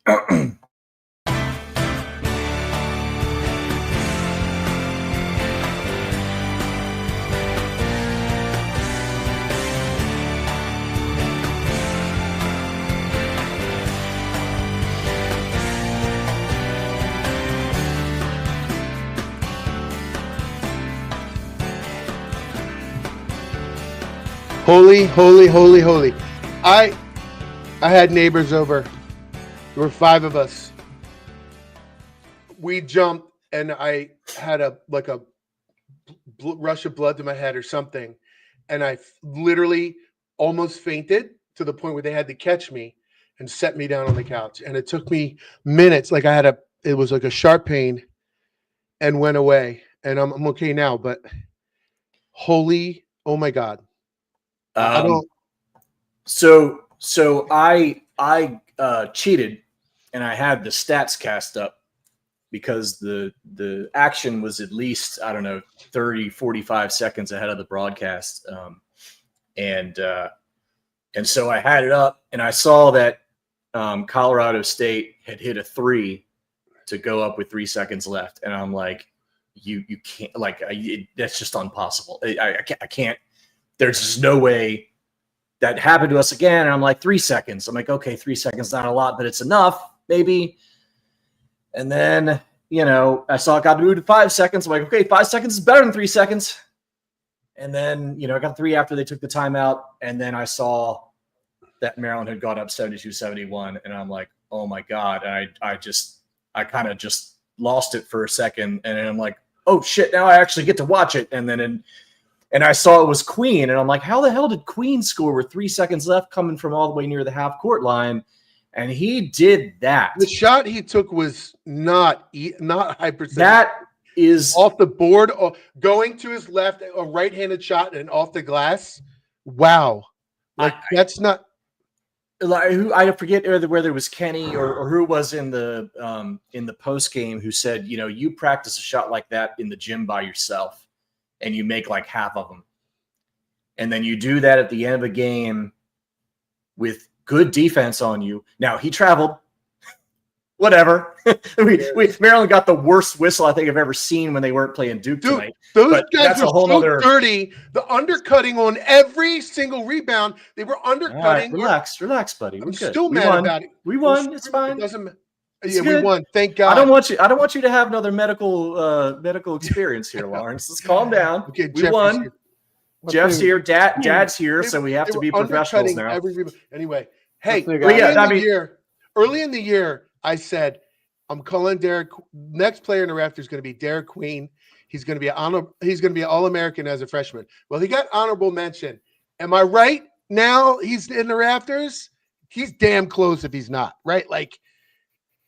Holy, holy, holy, holy. I had neighbors over. There were 5 of us. We jumped and I had a rush of blood to my head or something. And I literally almost fainted to the point where they had to catch me and set me down on the couch. And it took me minutes. Like it was like a sharp pain and went away. And I'm okay now, but holy, oh my God. I don't. So I cheated and I had the stats cast up because the action was at least, 30, 45 seconds ahead of the broadcast. And so I had it up and I saw that Colorado State had hit a 3 to go up with 3 seconds left. And I'm like, you can't, that's just impossible. I can't. There's just no way that happened to us again. And I'm like, 3 seconds. I'm like, okay, 3 seconds, not a lot, but it's enough, maybe. And then, I saw it got moved to 5 seconds. I'm like, okay, 5 seconds is better than 3 seconds. And then, I got 3 after they took the timeout. And then I saw that Maryland had gone up 72-71. And I'm like, oh my God. And I kind of just lost it for a second. And then I'm like, oh shit, now I actually get to watch it. And then and I saw it was Queen, and I'm like, how the hell did Queen score with 3 seconds left coming from all the way near the half-court line? And he did that. The shot he took was not high percentage. That is off the board, going to his left, a right-handed shot, and off the glass. Wow. That's not – I forget whether it was Kenny or who was in the post game who said, you practice a shot like that in the gym by yourself. And you make like half of them. And then you do that at the end of a game with good defense on you. Now, he traveled. Whatever. Maryland got the worst whistle I think I've ever seen when they weren't playing Duke tonight. Those guys were so dirty. The undercutting on every single rebound. They were undercutting. Right, relax, buddy. I'm still mad about it. We won. It's fine. We won. Thank God. I don't want you to have another medical experience here, Lawrence. Let's calm down. Okay, we won. Jeff's here. Dad's here, so we have to be professionals now. Anyway, hey, early in the year, I said, I'm calling Derik. Next player in the rafters is going to be Derik Queen. He's going to be an All-American as a freshman. Well, he got honorable mention. Am I right? Now he's in the rafters. He's damn close if he's not, right? Like.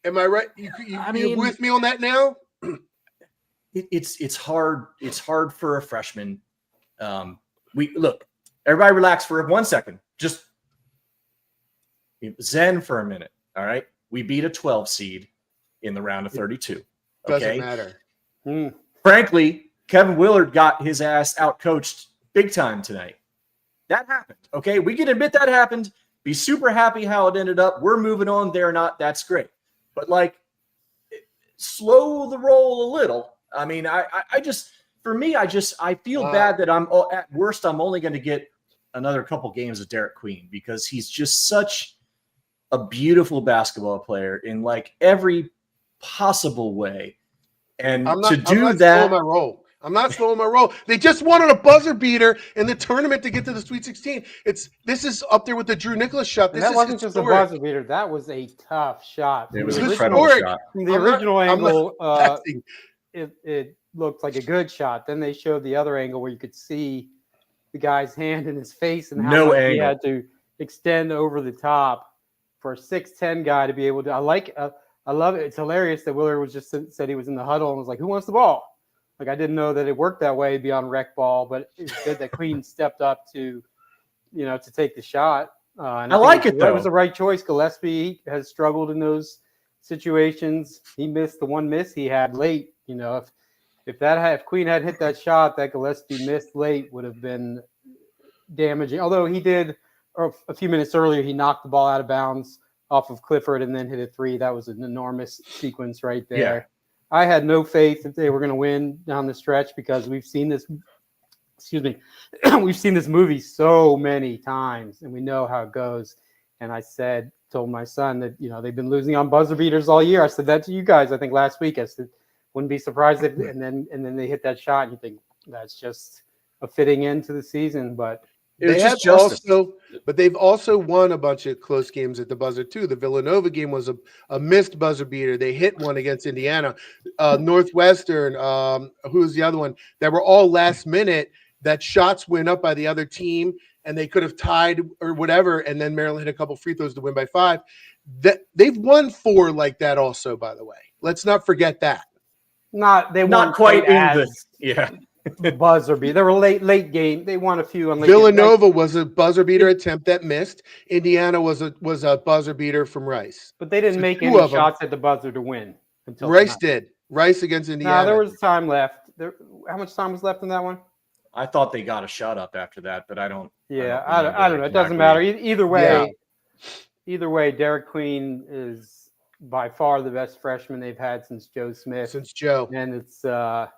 Am I right? You're with me on that now? It's hard. It's hard for a freshman. Look, everybody relax for 1 second. Just zen for a minute. All right. We beat a 12 seed in the round of 32. Okay? Doesn't matter. Frankly, Kevin Willard got his ass out-coached big time tonight. That happened. Okay. We can admit that happened. Be super happy how it ended up. We're moving on. They're not. That's great. But slow the roll a little. I mean, I feel bad that at worst, I'm only going to get another couple games of Derik Queen because he's just such a beautiful basketball player in every possible way. And I'm not I'm not slowing my roll. They just wanted a buzzer beater in the tournament to get to the Sweet 16. This is up there with the Drew Nicholas shot. That wasn't just a buzzer beater. That was a tough shot. It was an incredible shot. From the original angle, it looked like a good shot. Then they showed the other angle where you could see the guy's hand in his face and how much he had to extend over the top for a 6'10" guy to be able to. I love it. It's hilarious that Willard was just said he was in the huddle and was like, "Who wants the ball?" I didn't know that it worked that way beyond rec ball, but it's good that Queen stepped up to take the shot. And I like it, though. That was the right choice. Gillespie has struggled in those situations. He missed the one miss he had late. If Queen had hit that shot that Gillespie missed late would have been damaging. Although he did, or a few minutes earlier, he knocked the ball out of bounds off of Clifford and then hit a three. That was an enormous sequence right there. Yeah. I had no faith that they were going to win down the stretch because we've seen this. Excuse me, we've seen this movie so many times, and we know how it goes. And I told my son that they've been losing on buzzer beaters all year. I said that to you guys. I think last week I said wouldn't be surprised if, and then they hit that shot, and you think that's just a fitting end to the season, but. They've also won a bunch of close games at the buzzer too. The Villanova game was a missed buzzer beater. They hit one against Indiana, Northwestern. Who was the other one? That were all last minute. That shots went up by the other team, and they could have tied or whatever. And then Maryland hit a couple free throws to win by 5. That they've won 4 like that. Also, by the way, let's not forget that. Not quite in the buzzer beater. They were late game. They won a few on late Villanova was a buzzer beater attempt that missed. Indiana was a buzzer beater from Rice. But they didn't make any shots at the buzzer to win. Until Rice did. Rice against Indiana. No, there was time left. How much time was left in that one? I thought they got a shot up after that, but I don't. Yeah, I don't know. It doesn't matter. Either way, Derik Queen is by far the best freshman they've had since Joe Smith. And it's a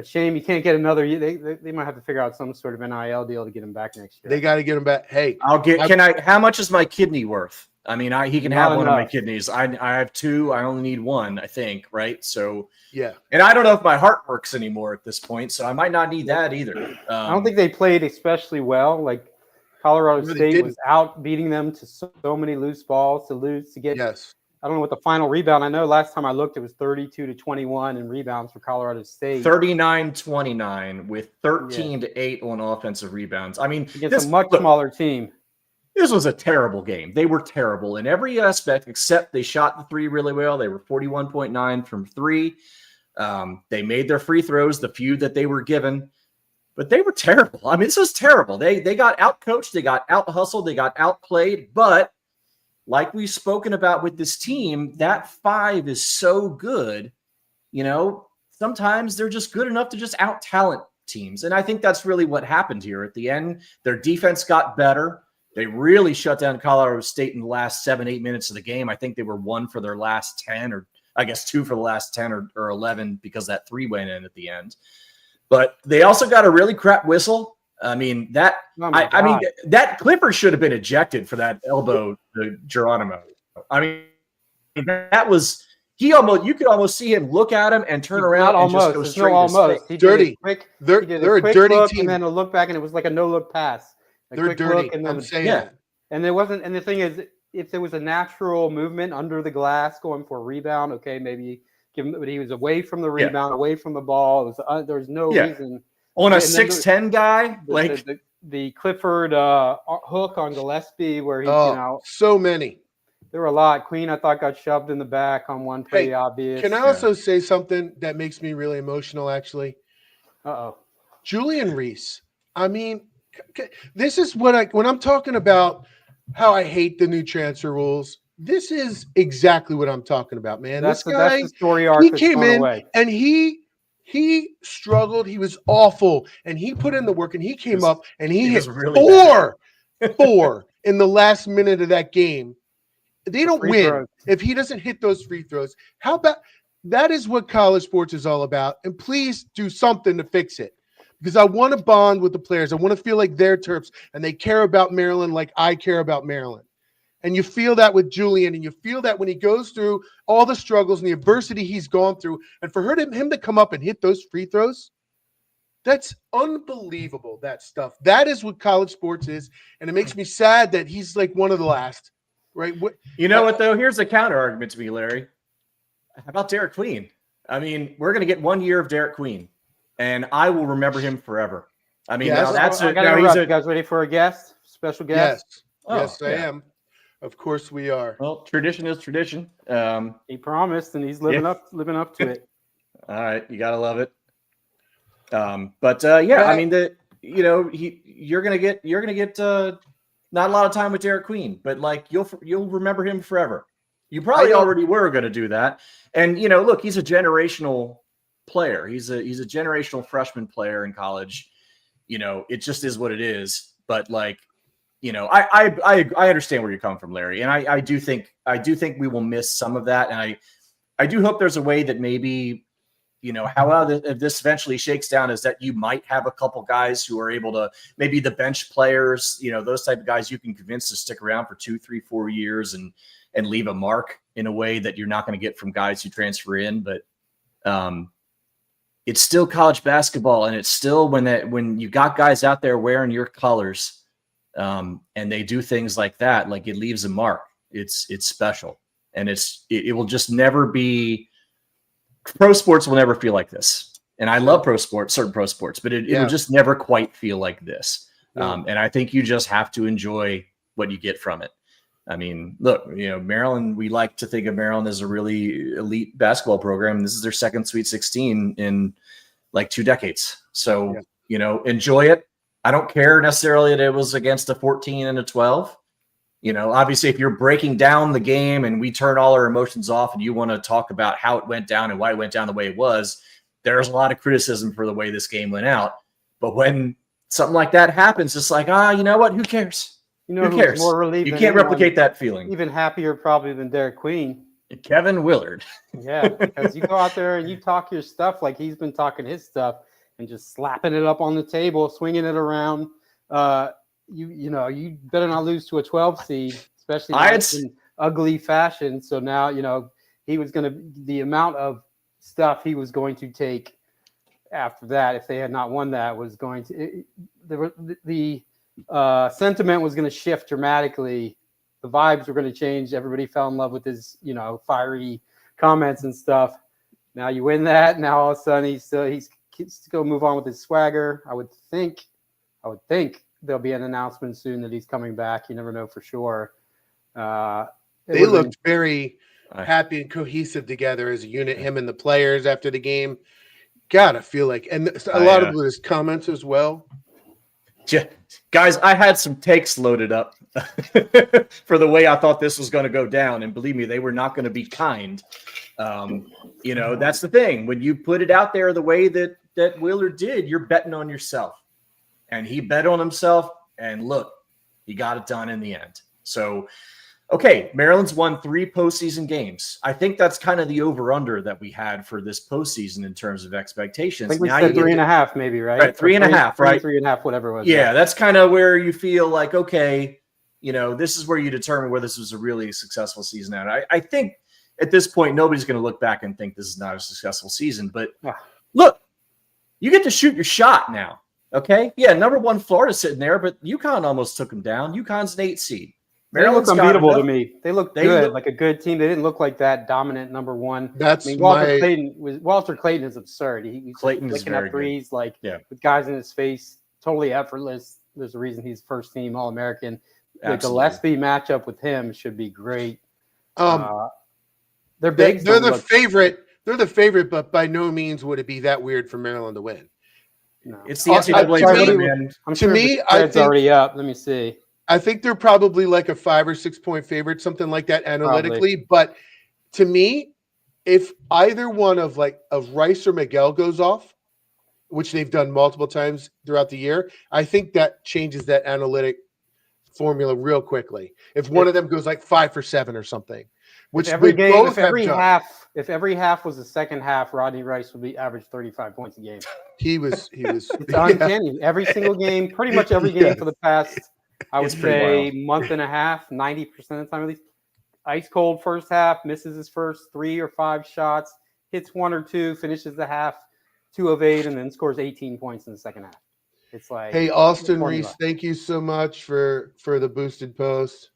shame you can't get another. They might have to figure out some sort of NIL deal to get him back next year. They got to get him back. Hey, how much is my kidney worth? I mean, he can have one of my kidneys. I have 2. I only need 1, I think. Right. So yeah. And I don't know if my heart works anymore at this point, so I might not need that either. I don't think they played especially well. Like Colorado State was out beating them to so many loose balls to get. Yes. I don't know what the final rebound. I know last time I looked, it was 32-21 in rebounds for Colorado State. 39-29 with 13-8 on offensive rebounds. I mean, against a much smaller team. This was a terrible game. They were terrible in every aspect except they shot the 3 really well. They were 41.9 from 3. They made their free throws, the few that they were given, but they were terrible. I mean, this was terrible. They got out-coached, they got out-hustled, they got outplayed, but like we've spoken about with this team, that 5 is so good. Sometimes they're just good enough to just out-talent teams. And I think that's really what happened here at the end. Their defense got better. They really shut down Colorado State in the last 7-8 minutes of the game. I think they were 1 for their last 10, or I guess 2 for the last 10 or 11 because that 3 went in at the end. But they also got a really crap whistle. I mean, that Clifford should have been ejected for that elbow to Geronimo. I mean, that was you could almost see him look at him and turn around and just go straight to his face. Dirty. They're a dirty look team. And then a look back, and it was like a no-look pass. They're dirty. I'm saying that. And there wasn't. And the thing is, if there was a natural movement under the glass going for a rebound, okay, maybe give him. But he was away from the rebound, away from the ball. It was there was no reason on a 6'10" guy like the Clifford hook on Gillespie, where he so many. There were a lot. Queen, I thought, got shoved in the back on one pretty obvious. Can I also say something that makes me really emotional? Actually, Julian Reese. I mean. This is what when I'm talking about how I hate the new transfer rules, this is exactly what I'm talking about, man. That's that's the story arc. He came in and he struggled. He was awful, and he put in the work, and he came up and he hit really four in the last minute of that game. They don't win if he doesn't hit those free throws. How about that? Is what college sports is all about, and please do something to fix it. Because I want to bond with the players. I want to feel like they're Terps and they care about Maryland like I care about Maryland. And you feel that with Julian, and you feel that when he goes through all the struggles and the adversity he's gone through. And for him to come up and hit those free throws, that's unbelievable, that stuff. That is what college sports is. And it makes me sad that he's like one of the last, right? You know what, though? Here's a counter argument to me, Larry. How about Derik Queen? I mean, we're going to get 1 year of Derik Queen. And I will remember him forever. I mean, now that's you guys ready for a guest? Special guest? Yes, I am. Of course we are. Well, tradition is tradition. He promised, and he's living up to it. All right, you gotta love it. I mean, you're gonna get not a lot of time with Derik Queen, but like you'll remember him forever. You probably already were gonna do that, and look, he's a generational player. He's a generational freshman player in college. It just is what it is. But I understand where you're coming from, Larry, and I do think we will miss some of that, and I do hope there's a way that maybe, if this eventually shakes down, is that you might have a couple guys who are able to, maybe the bench players, those type of guys you can convince to stick around for 2, 3, 4 years and leave a mark in a way that you're not going to get from guys who transfer in. But it's still college basketball, and it's still when you got guys out there wearing your colors, and they do things like that, like it leaves a mark. It's special, and it will just never be. Pro sports will never feel like this. And I love certain pro sports, but it'll just never quite feel like this. And I think you just have to enjoy what you get from it. I mean, look, Maryland, we like to think of Maryland as a really elite basketball program. This is their second Sweet 16 in like 2 decades. So, enjoy it. I don't care necessarily that it was against a 14 and a 12. Obviously, if you're breaking down the game and we turn all our emotions off and you want to talk about how it went down and why it went down the way it was, there's a lot of criticism for the way this game went out. But when something like that happens, it's like, you know what? Who cares? Who cares? More relieved you can't replicate that feeling. Even happier probably than Derik Queen. Kevin Willard. Yeah, because you go out there and you talk your stuff like he's been talking his stuff and just slapping it up on the table, swinging it around. You better not lose to a 12 seed, especially in ugly fashion. So now, he was going to, the amount of stuff he was going to take after that, if they had not won that, was going to, the sentiment was going to shift dramatically. The vibes were going to change. Everybody fell in love with his, fiery comments and stuff. Now you win that. Now all of a sudden he's going to move on with his swagger. I would think there'll be an announcement soon that he's coming back. You never know for sure. They looked very happy and cohesive together as a unit, him and the players after the game. Gotta feel like, and a lot of his comments as well. Yeah. Guys, I had some takes loaded up for the way I thought this was going to go down. And believe me, they were not going to be kind. That's the thing. When you put it out there the way that Willard did, you're betting on yourself. And he bet on himself, and look, he got it done in the end. So, okay, Maryland's won 3 postseason games. I think that's kind of the over-under that we had for this postseason in terms of expectations. I think we said 3.5 maybe, right? Right, 3.5, right? 3.5, whatever it was. Yeah, that's kind of where you feel like, okay, this is where you determine whether this was a really successful season. And I think at this point, nobody's going to look back and think this is not a successful season. But look, you get to shoot your shot now. Okay, yeah, number 1 Florida sitting there, but UConn almost took them down. UConn's an 8 seed. Maryland's unbeatable to me. They look good, like a good team. They didn't look like that dominant number 1. Walter Clayton is absurd. He's picking up threes with guys in his face, totally effortless. There's a reason he's first team All-American. The Gillespie matchup with him should be great. They're big. They're the favorite. They're the favorite, but by no means would it be that weird for Maryland to win. No. It's the NCAA. I'm sure the spread's already up. Let me see. I think they're probably like a 5 or 6 point favorite, something like that analytically. Probably. But to me, if either one of Rice or Miguel goes off, which they've done multiple times throughout the year, I think that changes that analytic formula real quickly. If one of them goes 5 for 7 or something. Which if every half was the second half, Rodney Rice would be average 35 points a game. He was it's uncanny. Every single game, pretty much every game for the past, I would say, month and a half, 90% of the time at least. Ice cold first half, misses his first 3 or 5 shots, hits 1 or 2, finishes the half 2 of 8, and then scores 18 points in the second half. It's like, hey, Austin Reese, thank you so much for the boosted post.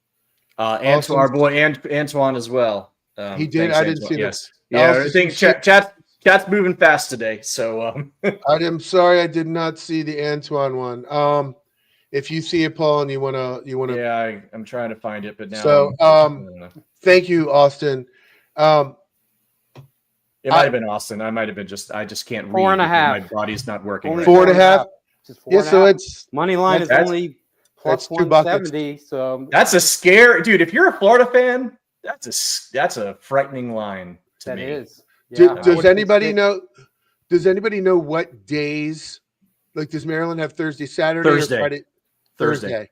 Our boy Antoine as well. He did. I didn't see this. Yeah, I think chat's moving fast today. So I'm sorry I did not see the Antoine one. If you see it, Paul, and you wanna. Yeah, I'm trying to find it, but now. So thank you, Austin. It might have been Austin. I might have been I just can't read. 4.5. My body's not working. Only 4.5. Yeah, so it's money line is only plus 170. So that's a scare, dude. If you're a Florida fan, that's a frightening line to me. That is. Yeah. Does anybody know? Does anybody know what days? Does Maryland have Thursday, Saturday, Thursday. or Friday? Thursday.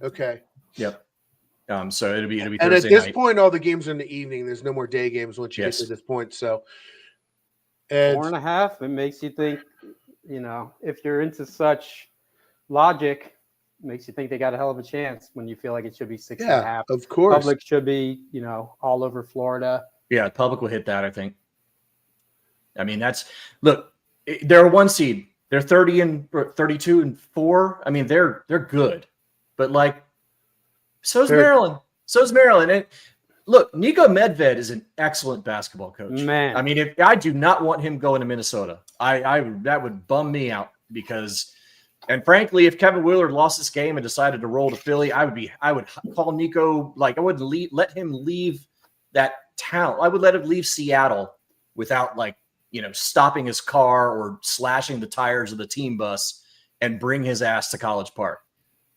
Okay. Yep. So it'll be And Thursday at this night. point, all the games are in the evening. There's no more day games once you get to this point. So, and 4.5. It makes you think. If you're into such logic, it makes you think they got a hell of a chance when you feel like it should be 6.5. Of course, public should be all over Florida. Yeah, public will hit that. I think. I mean, they're a 1 seed. They're 30 and 32 and 4. I mean, they're good, but like, so's Maryland. So's Maryland. And look, Niko Medved is an excellent basketball coach. Man, I mean, if I do not want him going to Minnesota, that would bum me out because, and frankly, if Kevin Willard lost this game and decided to roll to Philly, I would call Nico, like I wouldn't let him leave that town. I would let him leave Seattle without stopping his car or slashing the tires of the team bus and bring his ass to College Park.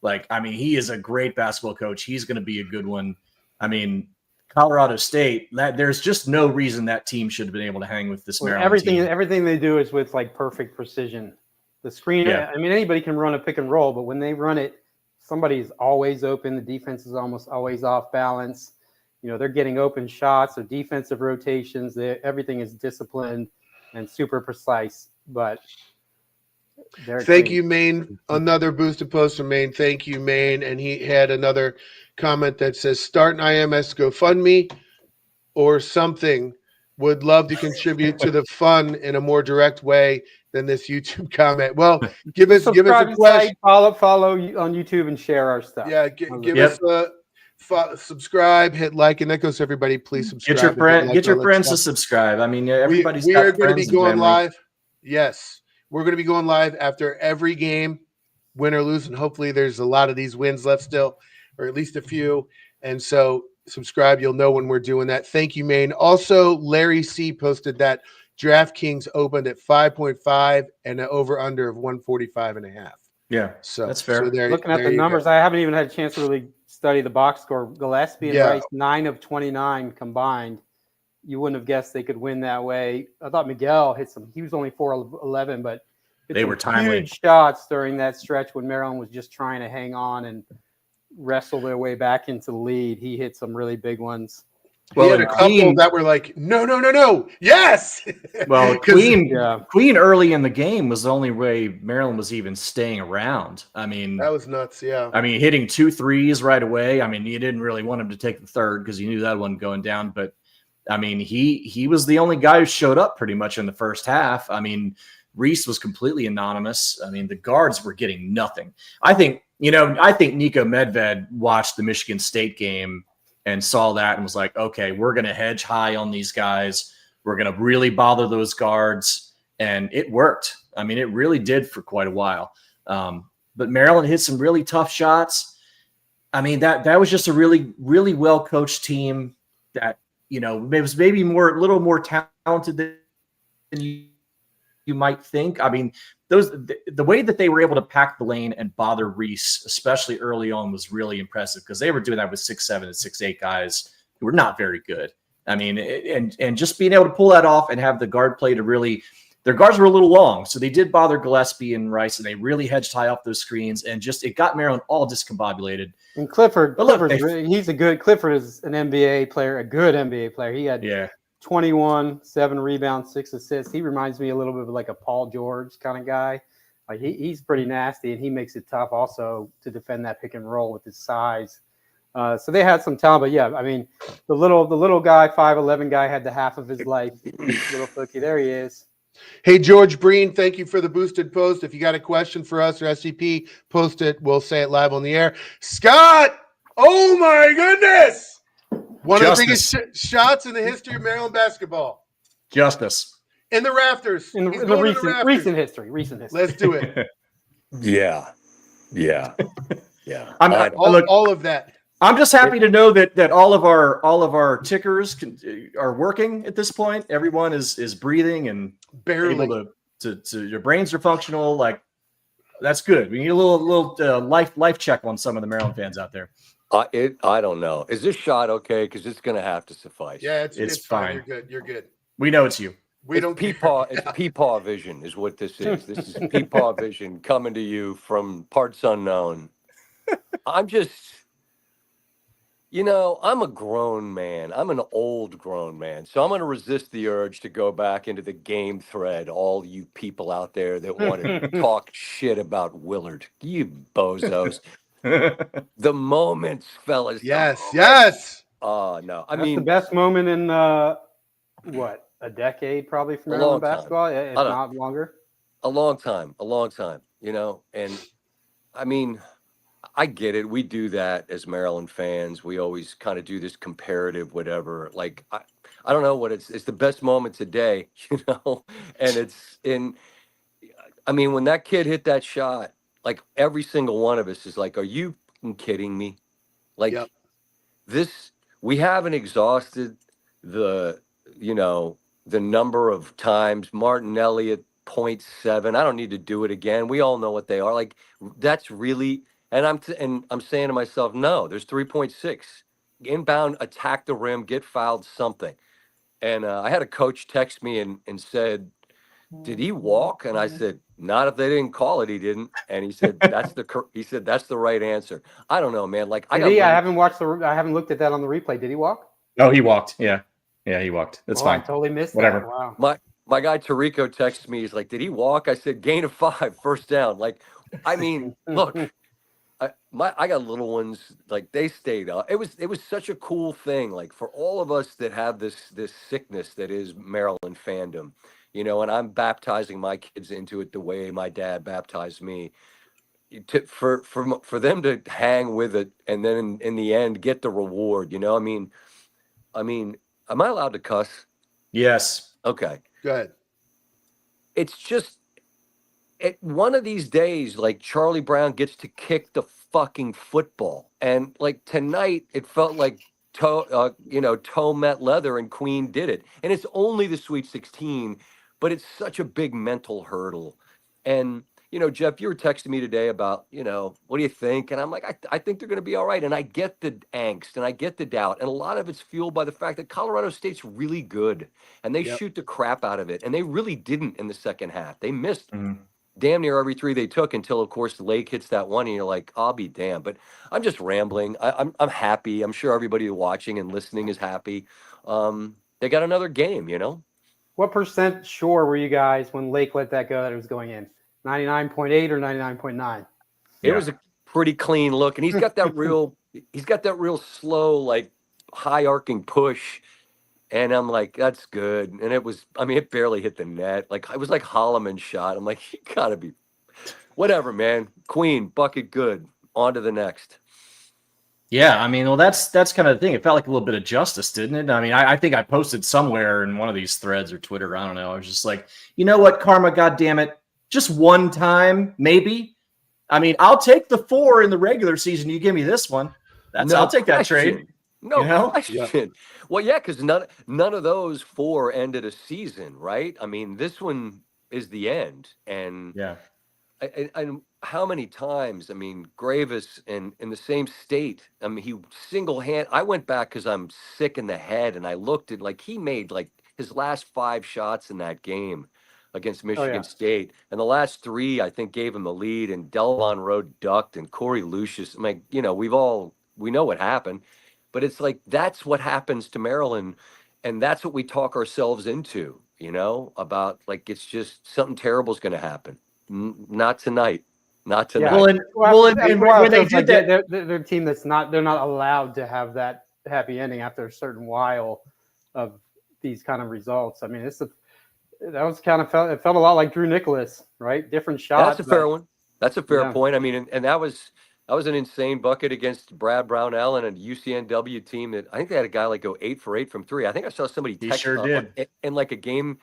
Like, I mean, he is a great basketball coach. He's going to be a good one. I mean, Colorado State, there's just no reason that team should have been able to hang with this Maryland team. Everything they do is with like perfect precision. The screen, I mean, anybody can run a pick and roll, but when they run it, somebody's always open. The defense is almost always off balance. They're getting open shots or defensive rotations. Everything is disciplined and super precise. But thank you, Maine. Another boosted post from Maine. Thank you, Maine. And he had another comment that says, start an IMS GoFundMe or something. Would love to contribute to the fun in a more direct way than this YouTube comment. Well, give us a question. Follow on YouTube and share our stuff. Yeah, give us a subscribe, hit like, and that goes to everybody. Please subscribe. Get your friends to subscribe. I mean, everybody's we are going to be going family. live. Yes, we're going to be going live after every game, win or lose, and hopefully there's a lot of these wins left still, or at least a few. And so subscribe. You'll know when we're doing that. Thank you, Maine. Also, Larry C posted that DraftKings opened at 5.5 and an over-under of 145.5. Yeah, so that's fair. So looking at the numbers, I haven't even had a chance to really study the box score. Gillespie and Rice, 9 of 29 combined. You wouldn't have guessed they could win that way. I thought Miguel hit some. He was only 4 of 11, but they were timely. Huge shots during that stretch when Maryland was just trying to hang on and wrestle their way back into the lead. He hit some really big ones. Well, had a couple that were like, no, yes. Well, Queen early in the game was the only way Maryland was even staying around. I mean, that was nuts. Yeah. I mean, hitting 2 threes right away. I mean, you didn't really want him to take the third because you knew that wasn't going down. But I mean, he was the only guy who showed up pretty much in the first half. I mean, Reese was completely anonymous. I mean, the guards were getting nothing. I think Niko Medved watched the Michigan State game and saw that and was like, okay, we're going to hedge high on these guys. We're going to really bother those guards. And it worked. I mean, it really did for quite a while. But Maryland hit some really tough shots. I mean, that was just a really, really well-coached team that, it was maybe a little more talented than you might think. I mean, the way that they were able to pack the lane and bother Reese, especially early on, was really impressive because they were doing that with 6'7" and 6'8" guys who were not very good. I mean, and just being able to pull that off and have the guard play to really, their guards were a little long, so they did bother Gillespie and Rice, and they really hedged high off those screens, and just it got Maryland all discombobulated. And Clifford is an NBA player, a good NBA player. He had 21, 7 rebounds, 6 assists. He reminds me a little bit of like a Paul George kind of guy. Like he's pretty nasty, and he makes it tough also to defend that pick and roll with his size. So they had some talent, but yeah, I mean, the little guy, 5'11" guy, had the half of his life. Little Fookie, there he is. Hey, George Breen, thank you for the boosted post. If you got a question for us or SCP, post it. We'll say it live on the air. Scott, oh my goodness. One of the biggest shots in the history of Maryland basketball. Justice. In the rafters. In the recent history. Let's do it. Yeah. All of that. I'm just happy to know that all of our tickers are working at this point. Everyone is breathing and barely able to your brains are functional. Like that's good. We need a little life check on some of the Maryland fans out there. I don't know. Is this shot okay? Because it's going to have to suffice. Yeah, it's fine. You're good. We know it's you. We don't peepaw. It's peepaw vision is what this is. This is peepaw vision coming to you from parts unknown. I'm just, I'm a grown man. I'm an old grown man. So I'm going to resist the urge to go back into the game thread. All you people out there that want to talk shit about Willard, you bozos. The moments, fellas. Yes. Oh, no. That's the best moment in, what, a decade probably for Maryland basketball, if not longer? A long time, and I mean, I get it. We do that as Maryland fans. We always kind of do this comparative, whatever. Like, I don't know what it's the best moment today, and when that kid hit that shot, like every single one of us is like, are you kidding me? Like we haven't exhausted the number of times Martinelli at 0.7. I don't need to do it again. We all know what they are. Like, that's really, and I'm saying to myself, no, there's 3.6 inbound, attack the rim, get fouled, something. And I had a coach text me and said, did he walk? And I said, not if they didn't call it, he didn't. And he said, that's the right answer. I don't know, man. Like, I haven't looked at that on the replay. Did he walk? Oh, he walked. Yeah, he walked. That's fine. I totally missed whatever. That. Wow. My guy Tarico texted me. He's like, did he walk? I said, gain of 5, first down. Like, I mean, look, I got little ones, like, they stayed up. It was such a cool thing, like, for all of us that have this sickness that is Maryland fandom, and I'm baptizing my kids into it the way my dad baptized me. For them to hang with it and then in the end get the reward, I mean, am I allowed to cuss? Yes. Okay. Go ahead. It's just, one of these days, like, Charlie Brown gets to kick the fucking football. And, like, tonight, it felt like toe met leather and Queen did it. And it's only the Sweet 16, but it's such a big mental hurdle. And, Jeff, you were texting me today about, what do you think? And I'm like, I think they're going to be all right. And I get the angst and I get the doubt. And a lot of it's fueled by the fact that Colorado State's really good and they shoot the crap out of it. And they really didn't in the second half. They missed damn near every 3 they took until, of course, Lake hits that one. And you're like, I'll be damned. But I'm just rambling. I'm happy. I'm sure everybody watching and listening is happy. They got another game, What % sure were you guys when Lake let that go that it was going in? 99.8 or 99.9? It was a pretty clean look, and he's got that real slow, like, high arcing push, and I'm like, that's good. And it barely hit the net. Like, it was like Holloman's shot. I'm like, you gotta be, whatever, man. Queen bucket, good. On to the next. Yeah, well, that's kind of the thing. It felt like a little bit of justice, didn't it? I think I posted somewhere in one of these threads or Twitter, I don't know. I was just like, you know what, karma, goddammit. Just one time, maybe. I'll take the 4 in the regular season. You give me this one. I'll take that trade. No question. Yeah. Well, yeah, because none of those 4 ended a season, right? This one is the end. And and how many times? Gravis in the same state. He I went back because I'm sick in the head, and I looked at, like, he made, like, his last 5 shots in that game against Michigan State. And the last 3, I think, gave him the lead, and Delvon Road ducked, and Corey Lucius. We know what happened, but it's like, that's what happens to Maryland. And that's what we talk ourselves into, about, like, it's just something terrible is going to happen. Not tonight. Not tonight. And when they did that, they're a team they're not allowed to have that happy ending after a certain while of these kind of results. It felt a lot like Drew Nicholas, right? Different shot. That's a fair one. That's a fair point. And that was an insane bucket against Brad Brownell and a UCNW team that I think they had a guy like go 8 for 8 from 3. I think I saw somebody text in like a game.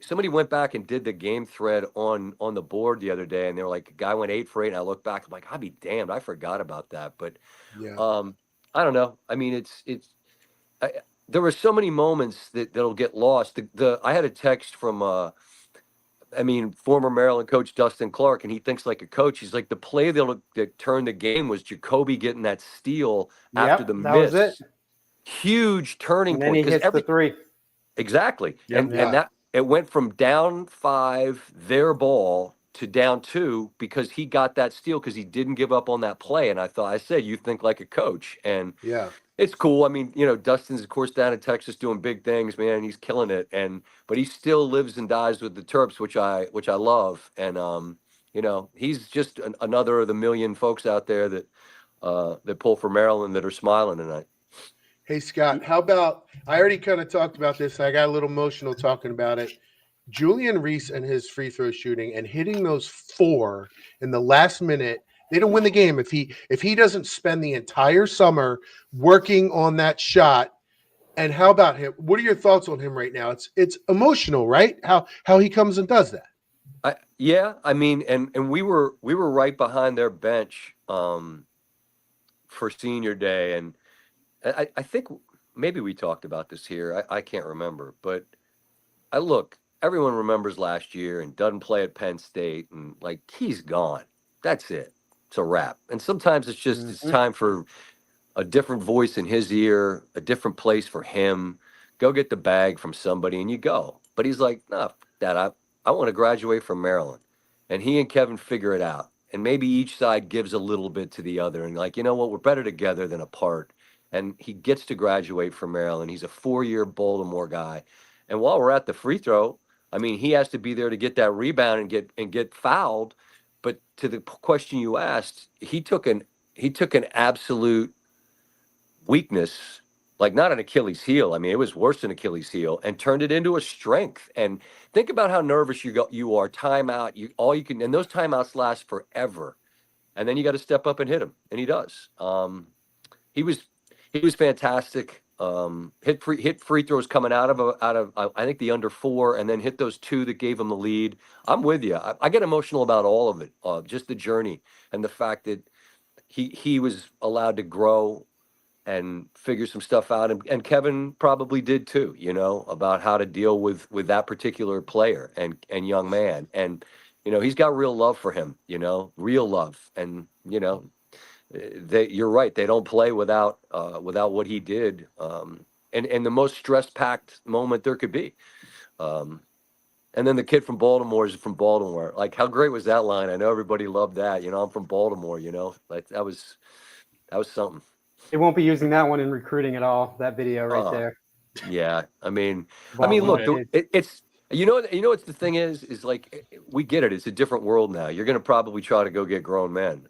Somebody went back and did the game thread on the board the other day, and they were like, a guy went 8 for 8. And I look back, I'm like, I'll be damned, I forgot about that. But I don't know. There were so many moments that'll get lost. I had a text from former Maryland coach Dustin Clark, and he thinks like a coach. He's like, the play that turned the game was Jacoby getting that steal after the miss. Was it. Huge turning point. And then he hits the 3. Exactly. And that it went from down 5, their ball, down 2 because he got that steal because he didn't give up on that play. And I said, you think like a coach. And Yeah. it's cool. I mean, Dustin's of course down in Texas doing big things, man. He's killing it. But he still lives and dies with the Terps, which I love. And he's just another of the million folks out there that pull for Maryland that are smiling tonight. Hey, Scott, how about, I already kind of talked about this. I got a little emotional talking about it. Julian Reese and his free throw shooting and hitting those 4 in the last minute, they don't win the game if he doesn't spend the entire summer working on that shot. And how about him? What are your thoughts on him right now? It's emotional, right? How he comes and does that. Yeah, I mean, and we were right behind their bench for senior day, and I think maybe we talked about this here. I can't remember, but everyone remembers last year and doesn't play at Penn State, and like he's gone. That's it. It's a wrap. And sometimes it's just it's time for a different voice in his ear, a different place for him. Go get the bag from somebody and you go. But he's like, no, Dad, I want to graduate from Maryland. And he and Kevin figure it out. And maybe each side gives a little bit to the other. And like, you know what, we're better together than apart. And he gets to graduate from Maryland. He's a 4-year Baltimore guy. And while we're at the free throw, I mean, he has to be there to get that rebound and get fouled. But to the question you asked, he took an absolute weakness, like not an Achilles heel. I mean, it was worse than Achilles heel, and turned it into a strength. And think about how nervous you are. Timeout, all you can, and those timeouts last forever. And then you got to step up and hit him, and he does. He was fantastic. Hit free throws coming out of I think the under 4, and then hit those 2 that gave him the lead. I'm with you. I get emotional about all of it, just the journey and the fact that he was allowed to grow and figure some stuff out, and Kevin probably did too. About how to deal with that particular player and young man, and he's got real love for him. Real love, and you're right. They don't play without what he did, and the most stress-packed moment there could be. And then the kid from Baltimore is from Baltimore. Like, how great was that line? I know everybody loved that. I'm from Baltimore. Like that was something. They won't be using that one in recruiting at all. That video right there. Yeah, I mean, Baltimore, look, it's. What's the thing is like we get it. It's a different world now. You're going to probably try to go get grown men.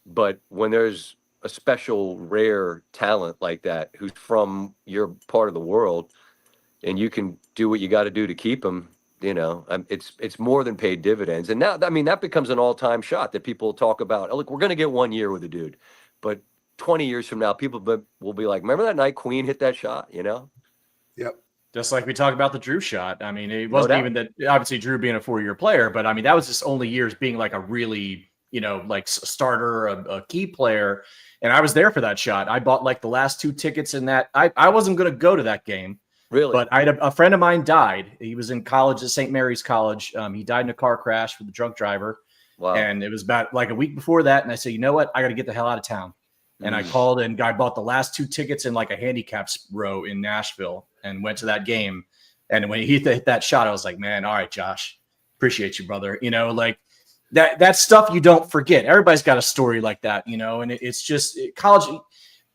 But when there's a special, rare talent like that who's from your part of the world, and you can do what you got to do to keep them, it's more than paid dividends. And now, I mean, that becomes an all-time shot that people talk about. Oh, look, we're going to get 1 year with a dude, but 20 years from now, people will be like, remember that night Queen hit that shot? Yep. Just like we talked about the Drew shot. I mean, it wasn't even that, obviously Drew being a 4-year player, but I mean, that was just only years being like a really, like a starter, a key player. And I was there for that shot. I bought like the last 2 tickets in that. I wasn't going to go to that game. Really? But I had a friend of mine died. He was in college at St. Mary's College. He died in a car crash with a drunk driver. Wow. And it was about like a week before that. And I said, you know what? I got to get the hell out of town. And I called and I bought the last 2 tickets in like a handicaps row in Nashville and went to that game. And when he hit that shot, I was like, man, all right, Josh, appreciate you, brother. Like that stuff you don't forget. Everybody's got a story like that, and it's just college.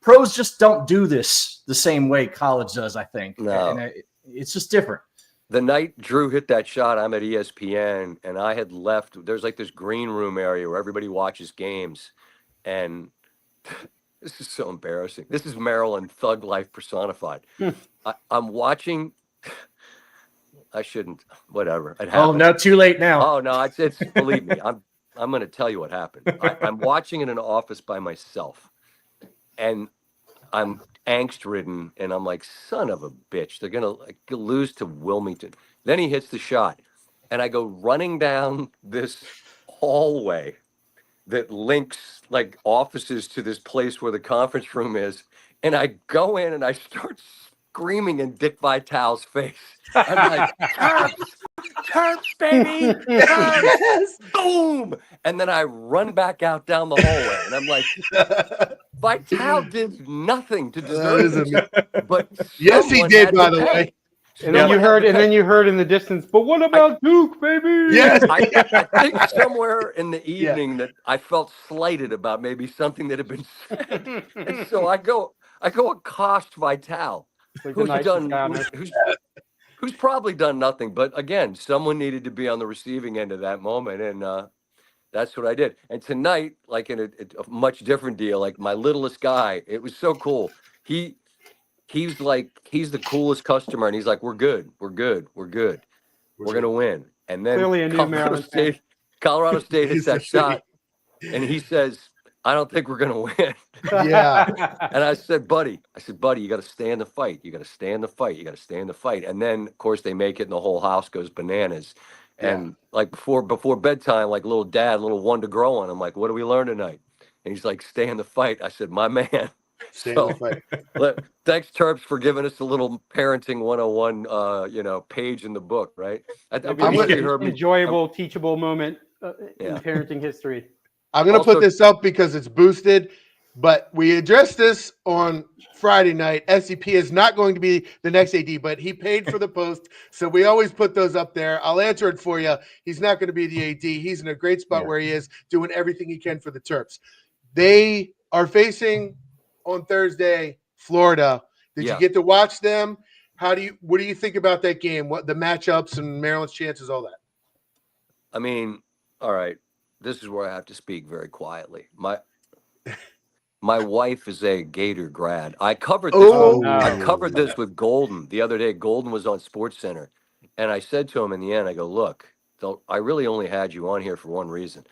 Pros just don't do this the same way college does, I think. No. And it's just different. The night Drew hit that shot, I'm at ESPN, and I had left. There's like this green room area where everybody watches games, and this is so embarrassing. This is Maryland thug life personified. I'm watching. I shouldn't. Whatever. Oh no, too late now. Oh no, it's believe me. I'm going to tell you what happened. I'm watching in an office by myself, and I'm angst-ridden, and I'm like, son of a bitch, they're gonna lose to Wilmington. Then he hits the shot, and I go running down this hallway that links like offices to this place where the conference room is, and I go in and I start screaming in Dick Vitale's face. I'm like, Terps, baby, Terps, yes. Boom! And then I run back out down the hallway, and I'm like, Vitale did nothing to deserve it. But yes, he did, by the way. And then you heard in the distance, but what about Duke, baby? Yes. I think somewhere in the evening that I felt slighted about maybe something that had been said. And so I go accost Vital, Like who's probably done nothing. But again, someone needed to be on the receiving end of that moment. And that's what I did. And tonight, like in a much different deal, like my littlest guy, it was so cool. He's the coolest customer, and he's like, we're good. We're going to win. And then clearly a new Maryland Colorado State hits that shot, and he says, I don't think we're going to win. Yeah. And I said, buddy, you got to stay in the fight. You got to stay in the fight. And then, of course, they make it, and the whole house goes bananas. And like before bedtime, like little one to grow on. I'm like, what do we learn tonight? And he's like, stay in the fight. I said, my man. Stay in the fight. Thanks, Terps, for giving us a little parenting 101, page in the book, right? I'm sure you heard me. Enjoyable, teachable moment in parenting history. I'm going to put this up because it's boosted, but we addressed this on Friday night. SCP is not going to be the next AD, but he paid for the post, so we always put those up there. I'll answer it for you. He's not going to be the AD. He's in a great spot where he is, doing everything he can for the Terps. They are facing on Thursday Florida. Did you get to watch them? What do you think about that game? What the matchups and Maryland's chances, all that? I mean, all right. This is where I have to speak very quietly. My wife is a Gator grad. I covered this. I covered this with Golden the other day. Golden was on SportsCenter, and I said to him in the end, I go, look, I really only had you on here for one reason.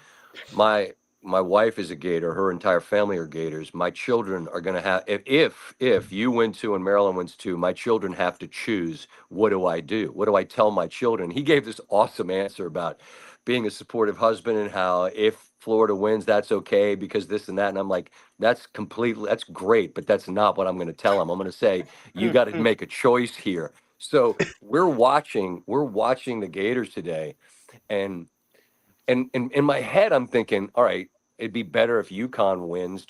My wife is a Gator. Her entire family are Gators. My children are going to have, if you win 2 and Maryland wins 2, my children have to choose. What do I do? What do I tell my children? He gave this awesome answer about being a supportive husband and how if Florida wins, that's okay because this and that. And I'm like, that's great, but that's not what I'm going to tell him. I'm going to say, you got to make a choice here. So we're watching the Gators today. And in my head, I'm thinking, all right, it'd be better if UConn wins.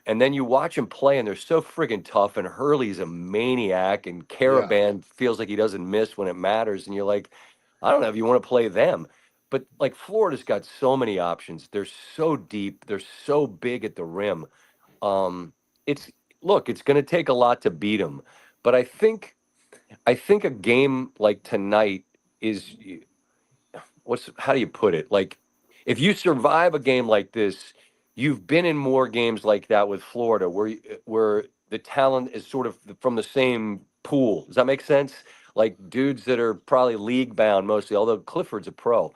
And then you watch them play, and they're so friggin' tough. And Hurley's a maniac, and Caravan feels like he doesn't miss when it matters. And you're like, I don't know if you want to play them, but like Florida's got so many options. They're so deep. They're so big at the rim. It's going to take a lot to beat them. But I think a game like tonight is. How do you put it? Like, if you survive a game like this, you've been in more games like that with Florida, where the talent is sort of from the same pool. Does that make sense? Like dudes that are probably league bound mostly, although Clifford's a pro.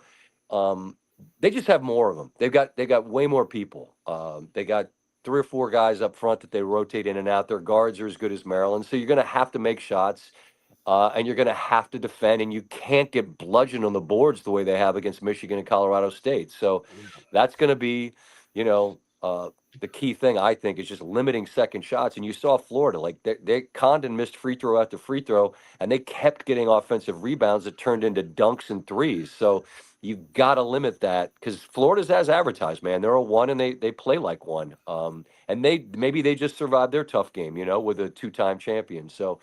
They just have more of them. They got way more people. They got 3 or 4 guys up front that they rotate in and out. Their guards are as good as Maryland, so you're going to have to make shots. And you're going to have to defend, and you can't get bludgeoned on the boards the way they have against Michigan and Colorado State. So that's going to be, the key thing, I think, is just limiting second shots. And you saw Florida, like Condon missed free throw after free throw, and they kept getting offensive rebounds that turned into dunks and threes. So you've got to limit that because Florida's as advertised, man. They're a 1 and they play like 1. And maybe they just survived their tough game, with a 2-time champion. So,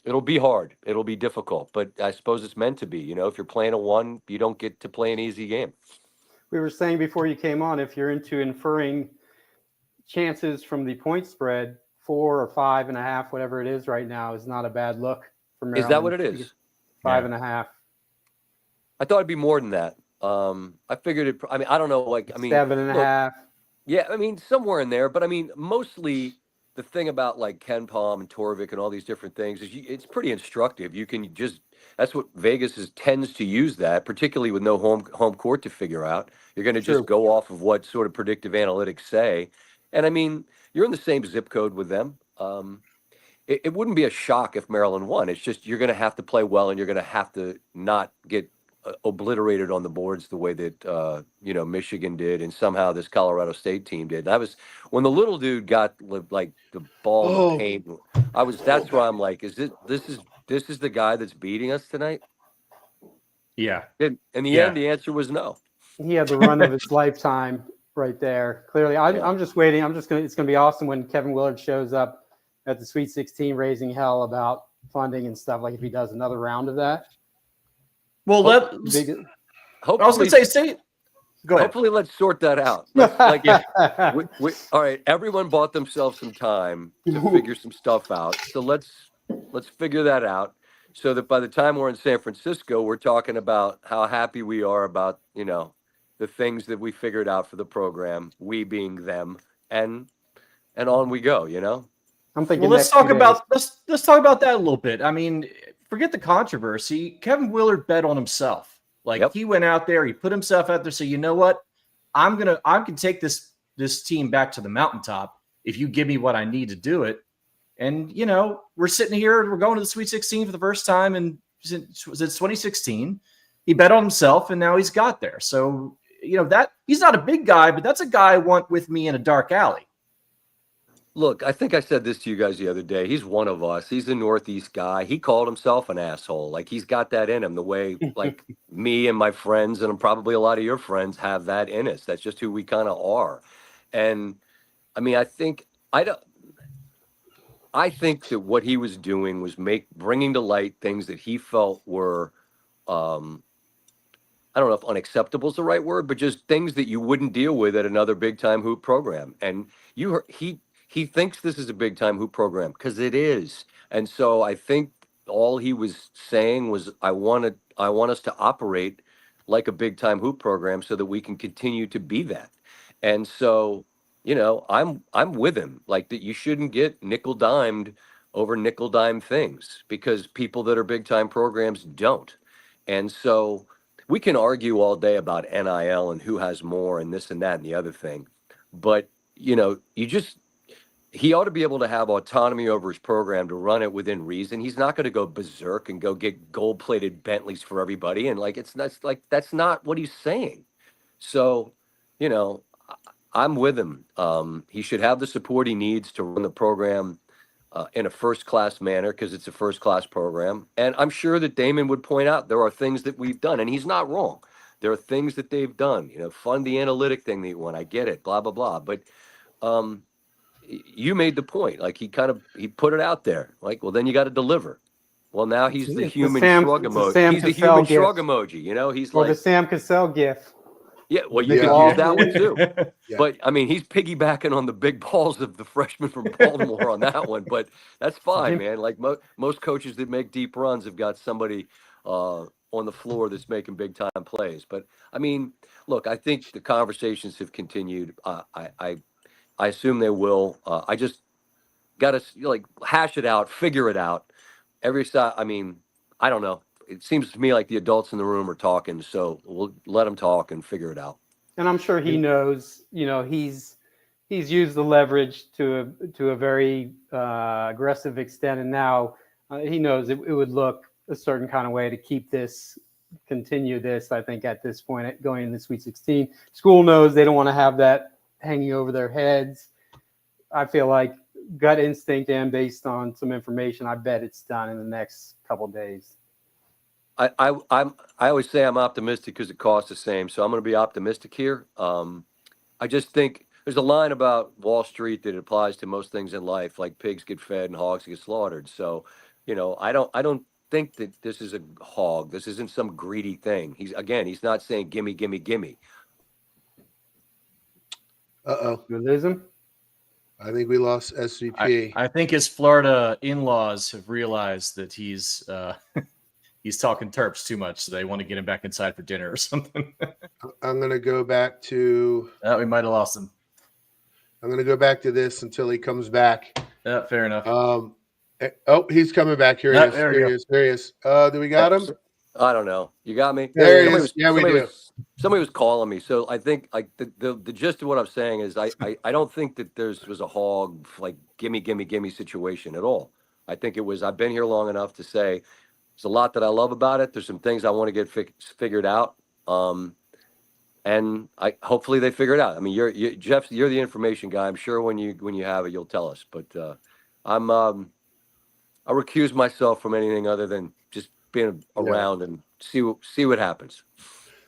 it'll be hard. It'll be difficult, but I suppose it's meant to be. If you're playing a 1, you don't get to play an easy game. We were saying before you came on, if you're into inferring chances from the point spread, 4 or 5.5, whatever it is right now, is not a bad look for Maryland. Is that what it is? 5.5. I thought it'd be more than that. I figured it. I mean, I don't know. 7.5. Yeah, I mean, somewhere in there. But I mean, mostly. The thing about like Ken Palm and Torvik and all these different things is it's pretty instructive. You can that's what Vegas tends to use that, particularly with no home court to figure out. You're going to just go off of what sort of predictive analytics say. And I mean, you're in the same zip code with them. It wouldn't be a shock if Maryland won. It's just you're going to have to play well, and you're going to have to not get obliterated on the boards the way that Michigan did, and somehow this Colorado State team did. That was when the little dude got like the ball in the paint. That's why I'm like, this is the guy that's beating us tonight? Yeah. In the end, the answer was no. He had the run of his lifetime right there. Clearly, I'm just waiting. It's going to be awesome when Kevin Willard shows up at the Sweet 16 raising hell about funding and stuff, like if he does another round of that. Well, I was going to say, go ahead. Hopefully, let's sort that out. All right, everyone bought themselves some time to figure some stuff out. So let's figure that out, so that by the time we're in San Francisco, we're talking about how happy we are about, the things that we figured out for the program, we being them, and on we go, I'm thinking. Well, let's talk about that a little bit. I mean, forget the controversy. Kevin Willard bet on himself. He went out there, he put himself out there. So you know what? I can take this team back to the mountaintop if you give me what I need to do it. And we're sitting here, we're going to the Sweet 16 for the first time since 2016. He bet on himself, and now he's got there. So that he's not a big guy, but that's a guy I want with me in a dark alley. Look, I think I said this to you guys the other day. He's one of us. He's the Northeast guy. He called himself an asshole. He's got that in him, the way me and my friends, and probably a lot of your friends, have that in us. That's just who we kind of are. And I mean, I think that what he was doing was bringing to light things that he felt were, I don't know if unacceptable is the right word, but just things that you wouldn't deal with at another big time hoop program. And he thinks this is a big time hoop program because it is. And so I think all he was saying was, I want us to operate like a big time hoop program so that we can continue to be that. And so, I'm with him, that you shouldn't get nickel dimed over nickel dime things, because people that are big time programs don't. And so we can argue all day about NIL and who has more and this and that and the other thing. But, he ought to be able to have autonomy over his program to run it within reason. He's not going to go berserk and go get gold-plated Bentleys for everybody. And that's not what he's saying. So, I'm with him. He should have the support he needs to run the program in a first-class manner, because it's a first-class program. And I'm sure that Damon would point out there are things that we've done, and he's not wrong. There are things that they've done, fund the analytic thing that you want. I get it, blah, blah, blah. But you made the point. He put it out there. Well, then you got to deliver. Well, now he's the human shrug emoji. He's the human shrug emoji. He's the Sam Cassell gif. Yeah, well, you can use that one too. Yeah. But I mean, he's piggybacking on the big balls of the freshman from Baltimore on that one. But that's fine, man. Most coaches that make deep runs have got somebody on the floor that's making big time plays. But I mean, look, I think the conversations have continued. I assume they will. I just got to hash it out, figure it out. Every side. I mean, I don't know. It seems to me like the adults in the room are talking, so we'll let them talk and figure it out. And I'm sure he knows. He's used the leverage to a very aggressive extent, and now he knows it would look a certain kind of way to continue this. I think at this point, going into the Sweet 16, school knows they don't want to have that hanging over their heads. I feel like gut instinct, and based on some information, I bet it's done in the next couple of days. I always say I'm optimistic because it costs the same, so I'm going to be optimistic here. I just think there's a line about Wall Street that applies to most things in life, like pigs get fed and hogs get slaughtered. So, I don't think that this is a hog. This isn't some greedy thing. He's not saying gimme, gimme, gimme. Realism. I think we lost SVP. I think his Florida in-laws have realized that he's talking Terps too much, so they want to get him back inside for dinner or something. I'm going to go back to... we might have lost him. I'm going to go back to this until he comes back. Yeah, fair enough. He's coming back. Here he is. Do we got him? I don't know. You got me? There he is. We do. Somebody was calling me. So I think the gist of what I'm saying is I don't think that was a hog, gimme, gimme, gimme situation at all. I think it was, I've been here long enough to say, there's a lot that I love about it. There's some things I want to get figured out, and hopefully they figure it out. I mean, Jeff, you're the information guy. I'm sure when you have it, you'll tell us. But I recuse myself from anything other than just being around and see what happens.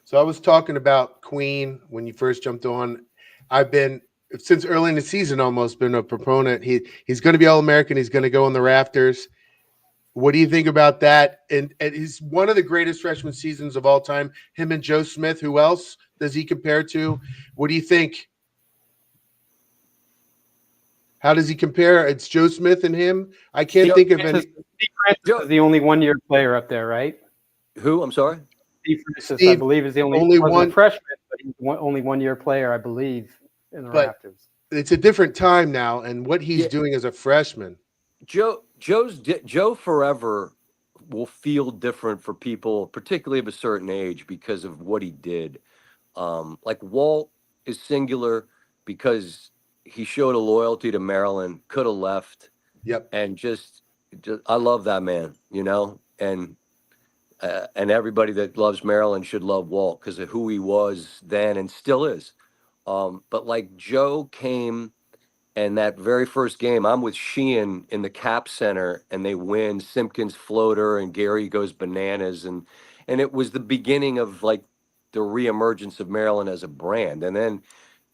So I was talking about Queen when you first jumped on. I've been since early in the season almost been a proponent. He's going to be All-American. He's going to go on the rafters. What do you think about that? And he's one of the greatest freshman seasons of all time. Him and Joe Smith. Who else does he compare to? What do you think? How does he compare? It's Joe Smith and him. I can't think of any. Steve Francis is the only one-year player up there, right? Who? I'm sorry. Steve Francis, I believe, is the only one freshman, but he's only one-year player, I believe, in the Raptors. It's a different time now, and what he's doing as a freshman. Joe forever will feel different for people, particularly of a certain age, because of what he did. Like Walt is singular because he showed a loyalty to Maryland, could have left. Yep. And just I love that man, and everybody that loves Maryland should love Walt because of who he was then and still is. But like Joe came, and that very first game, I'm with Sheehan in the Cap Center, and they win. Simpkins floater, and Gary goes bananas, and it was the beginning of like the reemergence of Maryland as a brand. And then,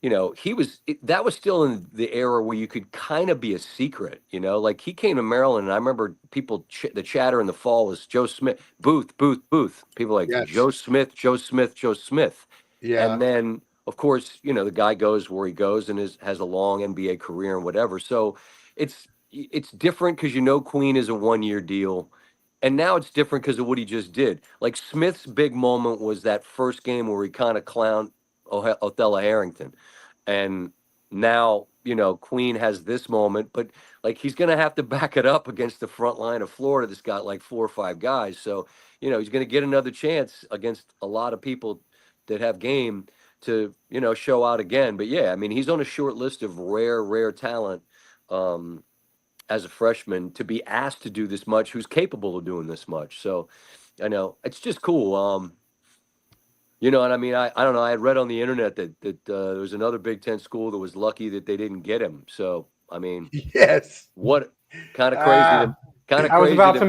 that was still in the era where you could kind of be a secret, like he came to Maryland, and I remember people, the chatter in the fall was Joe Smith, Booth. People like Joe Smith. Yeah. And then, of course, the guy goes where he goes and has a long NBA career and whatever. So it's different because Queen is a one-year deal. And now it's different because of what he just did. Like Smith's big moment was that first game where he kind of clowned Othello Harrington. And now, Queen has this moment, but like he's going to have to back it up against the front line of Florida that's got like 4 or 5 guys. So, he's going to get another chance against a lot of people that have game to, show out again. But yeah, I mean, he's on a short list of rare talent as a freshman to be asked to do this much, who's capable of doing this much. So I know it's just cool. And I mean, I don't know. I had read on the internet that there was another Big Ten school that was lucky that they didn't get him. So, I mean, yes, what kind of crazy? I was about to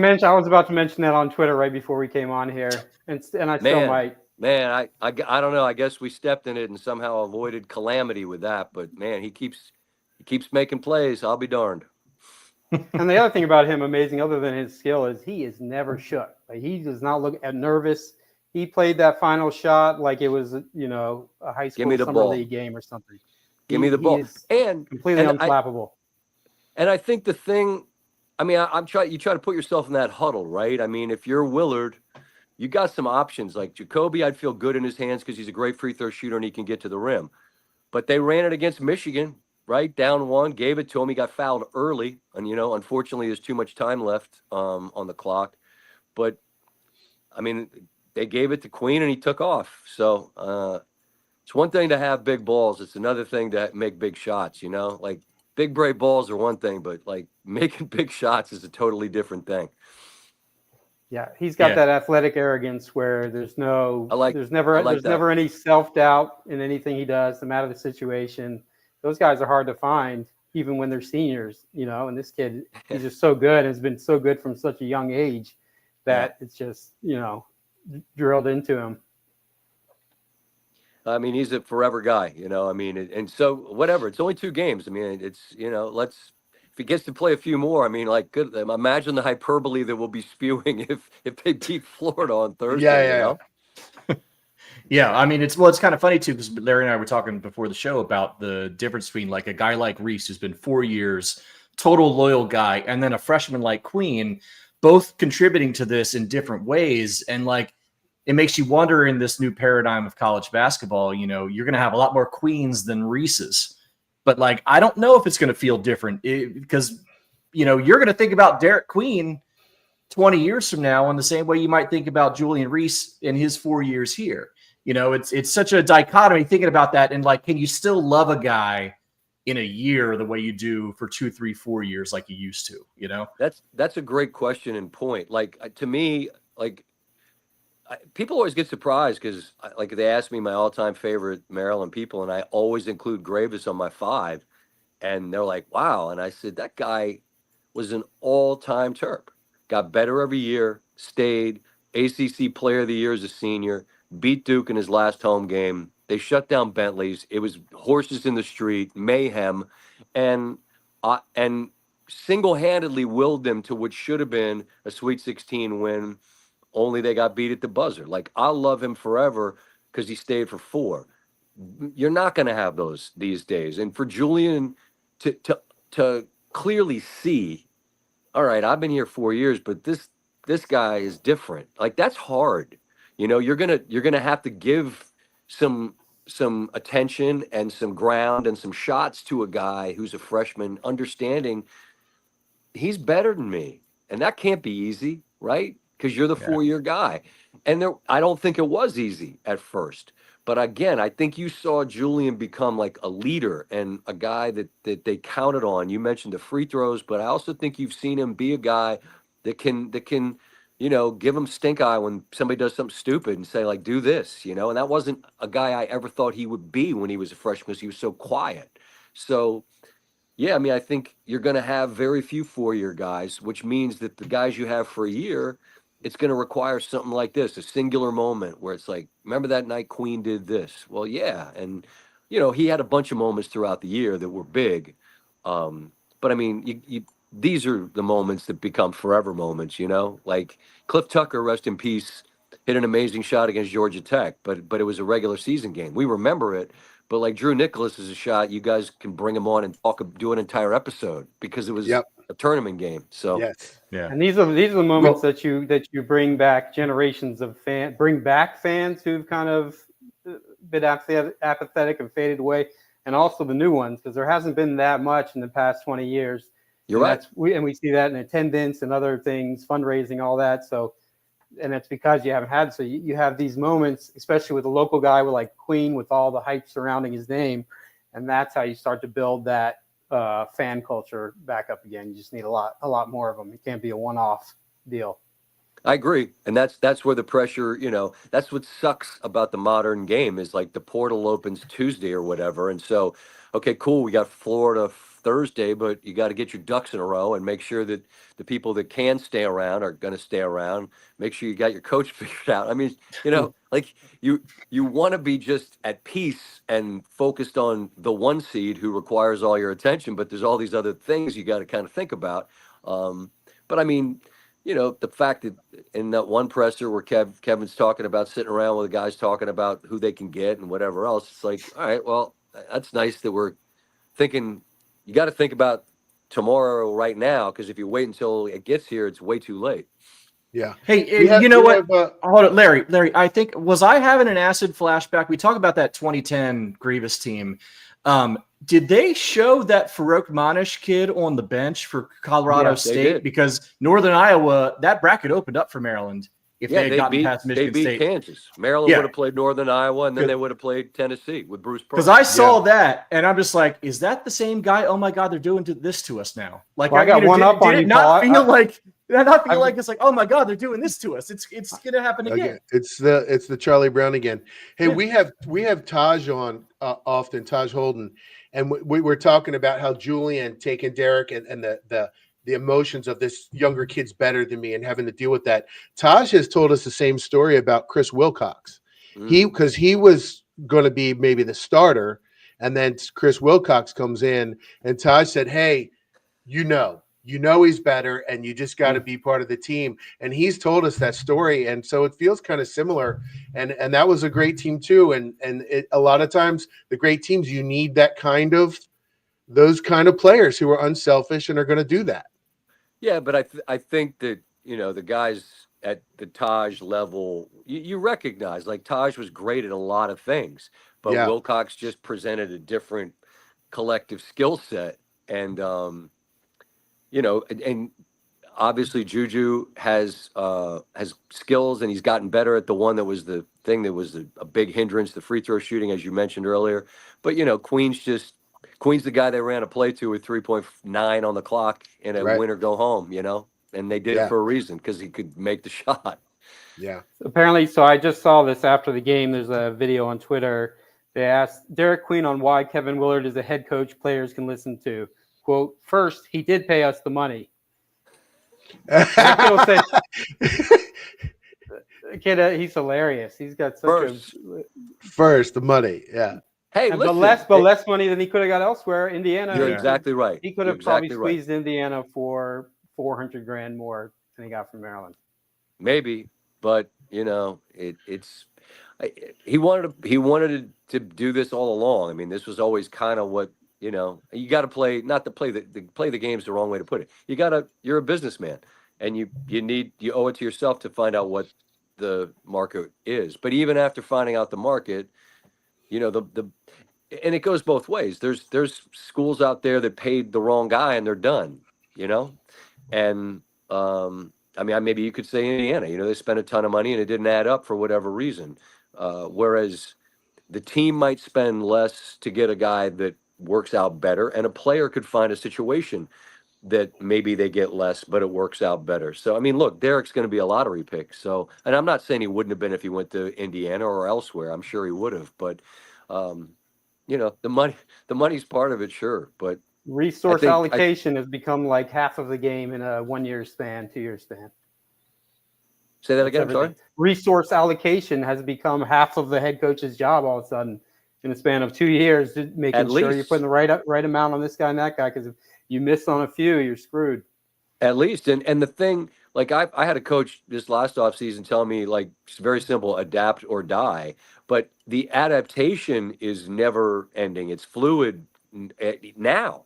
mention that on Twitter right before we came on here, and I still might. Man, I don't know. I guess we stepped in it and somehow avoided calamity with that. But man, he keeps making plays. I'll be darned. And the other thing about him, amazing, other than his skill, is he is never shook. Like he does not look nervous. He played that final shot like it was, a high school summer league game or something. Give me the ball. And completely unflappable. And I think the thing, I mean, you try to put yourself in that huddle, right? I mean, if you're Willard, you got some options. Like Jacoby, I'd feel good in his hands because he's a great free throw shooter and he can get to the rim. But they ran it against Michigan, right? Down 1, gave it to him. He got fouled early. And, unfortunately, there's too much time left on the clock. But, I mean, they gave it to Queen and he took off. So it's one thing to have big balls. It's another thing to make big shots, like big brave balls are one thing, but like making big shots is a totally different thing. Yeah. He's got that athletic arrogance where there's never any self-doubt in anything he does, no matter the situation. Those guys are hard to find even when they're seniors, and this kid, he's just so good and has been so good from such a young age that it's just, drilled into him. I mean, he's a forever guy, I mean, and so whatever, it's only 2 games. I mean, it's, if he gets to play a few more, I mean, like, good. Imagine the hyperbole that we'll be spewing if they beat Florida on Thursday. Yeah. I mean, it's kind of funny too, because Larry and I were talking before the show about the difference between like a guy like Reese, who's been 4 years, total loyal guy, and then a freshman like Queen, both contributing to this in different ways. And like, it makes you wonder in this new paradigm of college basketball, you're going to have a lot more Queens than Reeses, but like, I don't know if it's going to feel different because, you're going to think about Derik Queen 20 years from now in the same way you might think about Julian Reese in his 4 years here. It's such a dichotomy thinking about that. And like, can you still love a guy in a year the way you do for 2, 3, 4 years like you used to, That's a great question and point. Like, to me, like, people always get surprised because like they ask me my all-time favorite Maryland people, and I always include Gravis on my 5, and they're like, wow. And I said, that guy was an all-time Terp, got better every year, stayed ACC player of the year as a senior, beat Duke in his last home game. They shut down Bentley's. It was horses in the street, mayhem. And single-handedly willed them to what should have been a Sweet 16 win, only they got beat at the buzzer. Like, I'll love him forever because he stayed for 4. You're not going to have those these days. And for Julian to clearly see, all right, I've been here 4 years, but this guy is different. Like, that's hard. You're gonna have to give some attention and some ground and some shots to a guy who's a freshman, understanding he's better than me, and that can't be easy, right? Because you're the 4-year guy, and I don't think it was easy at first. But again, I think you saw Julian become like a leader and a guy that they counted on. You mentioned the free throws, but I also think you've seen him be a guy that can give him stink eye when somebody does something stupid and say, like, do this, and that wasn't a guy I ever thought he would be when he was a freshman because he was so quiet. So, yeah, I mean, I think you're going to have very few 4-year guys, which means that the guys you have for a year, it's going to require something like this, a singular moment where it's like, remember that night Queen did this? Well, yeah. And, he had a bunch of moments throughout the year that were big. But I mean, these are the moments that become forever moments, like Cliff Tucker, rest in peace, hit an amazing shot against Georgia Tech, but it was a regular season game. We remember it, but like Drew Nicholas is a shot. You guys can bring him on and do an entire episode because it was a tournament game. So yes. Yeah. And these are the moments that you bring back generations of bring back fans who've kind of been apathetic and faded away, and also the new ones, because there hasn't been that much in the past 20 years. You're right. We see that in attendance and other things, fundraising, all that. So, and it's because you haven't had. So you have these moments, especially with a local guy with like Queen, with all the hype surrounding his name, and that's how you start to build that fan culture back up again. You just need a lot more of them. It can't be a one-off deal. I agree, and that's where the pressure. That's what sucks about the modern game is like the portal opens Tuesday or whatever, and so okay, cool, we got Florida Thursday, but you got to get your ducks in a row and make sure that the people that can stay around are going to stay around. Make sure you got your coach figured out. I mean, like you want to be just at peace and focused on the 1 seed who requires all your attention, but there's all these other things you got to kind of think about. But I mean, the fact that in that one presser where Kevin's talking about sitting around with the guys talking about who they can get and whatever else, it's like, all right, well, that's nice that we're thinking. You got to think about tomorrow right now, because if you wait until it gets here, it's way too late. Yeah. Hey, hold on, Larry, I think, was I having an acid flashback? We talk about that 2010 Grievous team. Did they show that Farouk Manish kid on the bench for Colorado State? Because Northern Iowa, that bracket opened up for Maryland. If they had gotten past Michigan State. Kansas. Maryland would have played Northern Iowa, and then they would have played Tennessee with Bruce Pearl. Because I saw that, and I'm just like, is that the same guy? Oh my God, they're doing this to us now. Like, I got one up on you, Paul. Did I not feel like it's like, oh my God, they're doing this to us? It's gonna happen again. It's the Charlie Brown again. Hey, we have Taj on often, Taj Holden, and we were talking about how Julian taking Derik and the emotions of this younger kid's better than me and having to deal with that. Taj has told us the same story about Chris Wilcox. Because he was going to be maybe the starter, and then Chris Wilcox comes in, and Taj said, hey, he's better, and you just got to be part of the team. And he's told us that story, and so it feels kind of similar. And that was a great team too. And a lot of times the great teams, you need those kind of players who are unselfish and are going to do that. Yeah, but I think that, the guys at the Taj level, you recognize, like, Taj was great at a lot of things, but Wilcox just presented a different collective skill set. And, and obviously Juju has skills, and he's gotten better at the one that was the thing that was a big hindrance, the free throw shooting, as you mentioned earlier. But, Queen's the guy they ran a play to with 3.9 on the clock in a win or go home, and they did it for a reason, because he could make the shot. Yeah. Apparently, so I just saw this after the game. There's a video on Twitter. They asked Derik Queen on why Kevin Willard is a head coach players can listen to. Quote, first, he did pay us the money. Kid, he's hilarious. He's got such First, the money, yeah. Hey, but listen, less money than he could have got elsewhere. Indiana. You're exactly right. He could have probably squeezed Indiana for $400,000 more than he got from Maryland. Maybe, but you know, he wanted to do this all along. I mean, this was always kind of what, you know, you got to play, not to play the game's the wrong way to put it. You're a businessman, and you owe it to yourself to find out what the market is. But even after finding out the market, you know, and it goes both ways. There's schools out there that paid the wrong guy and they're done, you know? And I mean, maybe you could say Indiana, you know, they spent a ton of money and it didn't add up for whatever reason. Whereas the team might spend less to get a guy that works out better, and a player could find a situation that maybe they get less, but it works out better. So, I mean, look, Derik's going to be a lottery pick. So, and I'm not saying he wouldn't have been if he went to Indiana or elsewhere. I'm sure he would have, but you know, the money's part of it, sure. But resource allocation has become like half of the game in a 1 year span, 2 year span. Say that again. I'm sorry. Resource allocation has become half of the head coach's job all of a sudden in the span of 2 years, making sure you're putting the right amount on this guy and that guy. Because if you miss on a few, you're screwed. At least, and the thing, like I had a coach this last offseason tell me, like, it's very simple: adapt or die. But the adaptation is never ending; it's fluid now.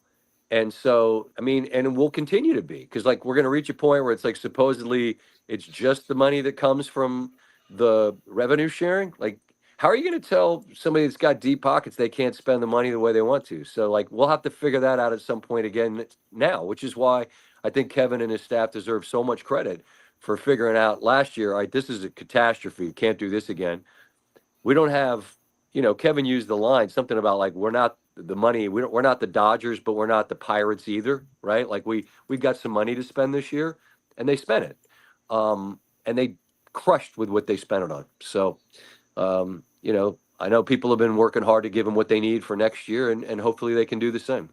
And so, I mean, and it will continue to be, because like we're going to reach a point where it's like supposedly it's just the money that comes from the revenue sharing. Like, how are you going to tell somebody that's got deep pockets they can't spend the money the way they want to? So like, we'll have to figure that out at some point again now, which is why I think Kevin and his staff deserve so much credit for figuring out last year, all right, this is a catastrophe. Can't do this again. We don't have, you know, Kevin used the line, something about like, we're not the money. We're not the Dodgers, but we're not the Pirates either. Right. Like we've got some money to spend this year, and they spent it. And they crushed with what they spent it on. So, you know, I know people have been working hard to give them what they need for next year, and hopefully they can do the same.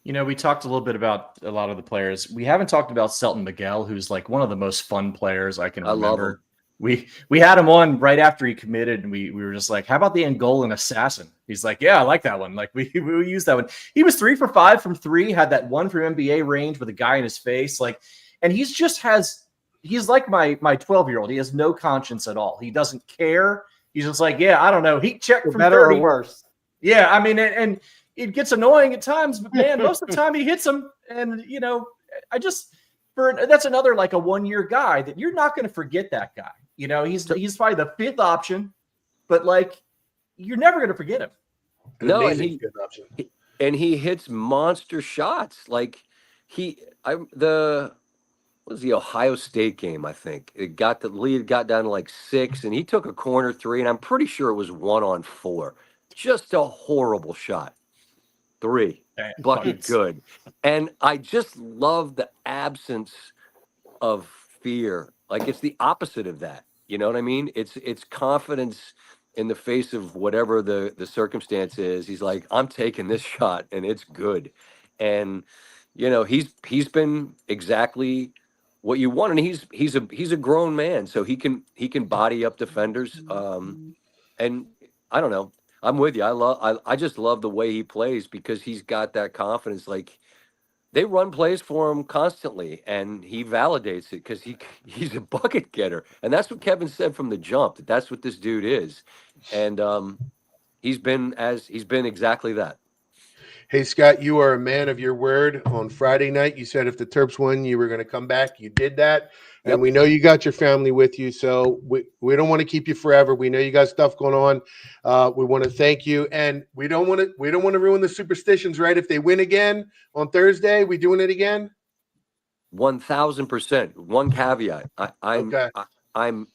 You know, we talked a little bit about a lot of the players. We haven't talked about Selton Miguel, who's like one of the most fun players I can remember. I love him. We had him on right after he committed, and we were just like, how about the Angolan assassin? He's like, yeah, I like that one. Like we used that one. He was 3 for 5 from 3, had that one from NBA range with a guy in his face. Like, and he's like my 12-year-old. He has no conscience at all. He doesn't care. He's just like, yeah, I don't know. He checked from better 30. Or worse. Yeah, I mean, and it gets annoying at times, but man, most of the time he hits them. And you know, that's another like a 1 year guy that you're not going to forget that guy. You know, he's probably the 5th option, but like you're never going to forget him. No, and he hits monster shots. Like was the Ohio State game, I think. The lead got down to like 6, and he took a corner 3, and I'm pretty sure it was 1 on 4. Just a horrible shot. 3. Bucket good. And I just love the absence of fear. Like, it's the opposite of that. You know what I mean? It's confidence in the face of whatever the circumstance is. He's like, I'm taking this shot, and it's good. And you know, he's been exactly what you want, and he's a grown man, so he can body up defenders. And I don't know. I'm with you. I just love the way he plays, because he's got that confidence. Like, they run plays for him constantly, and he validates it because he's a bucket getter, and that's what Kevin said from the jump. That's what this dude is, and he's been exactly that. Hey, Scott, you are a man of your word. On Friday night, you said if the Terps won, you were going to come back. You did that. Yep. And we know you got your family with you, so we don't want to keep you forever. We know you got stuff going on. We want to thank you, and we don't want to ruin the superstitions, right? If they win again on Thursday, we doing it again? 1,000%. One caveat. I'm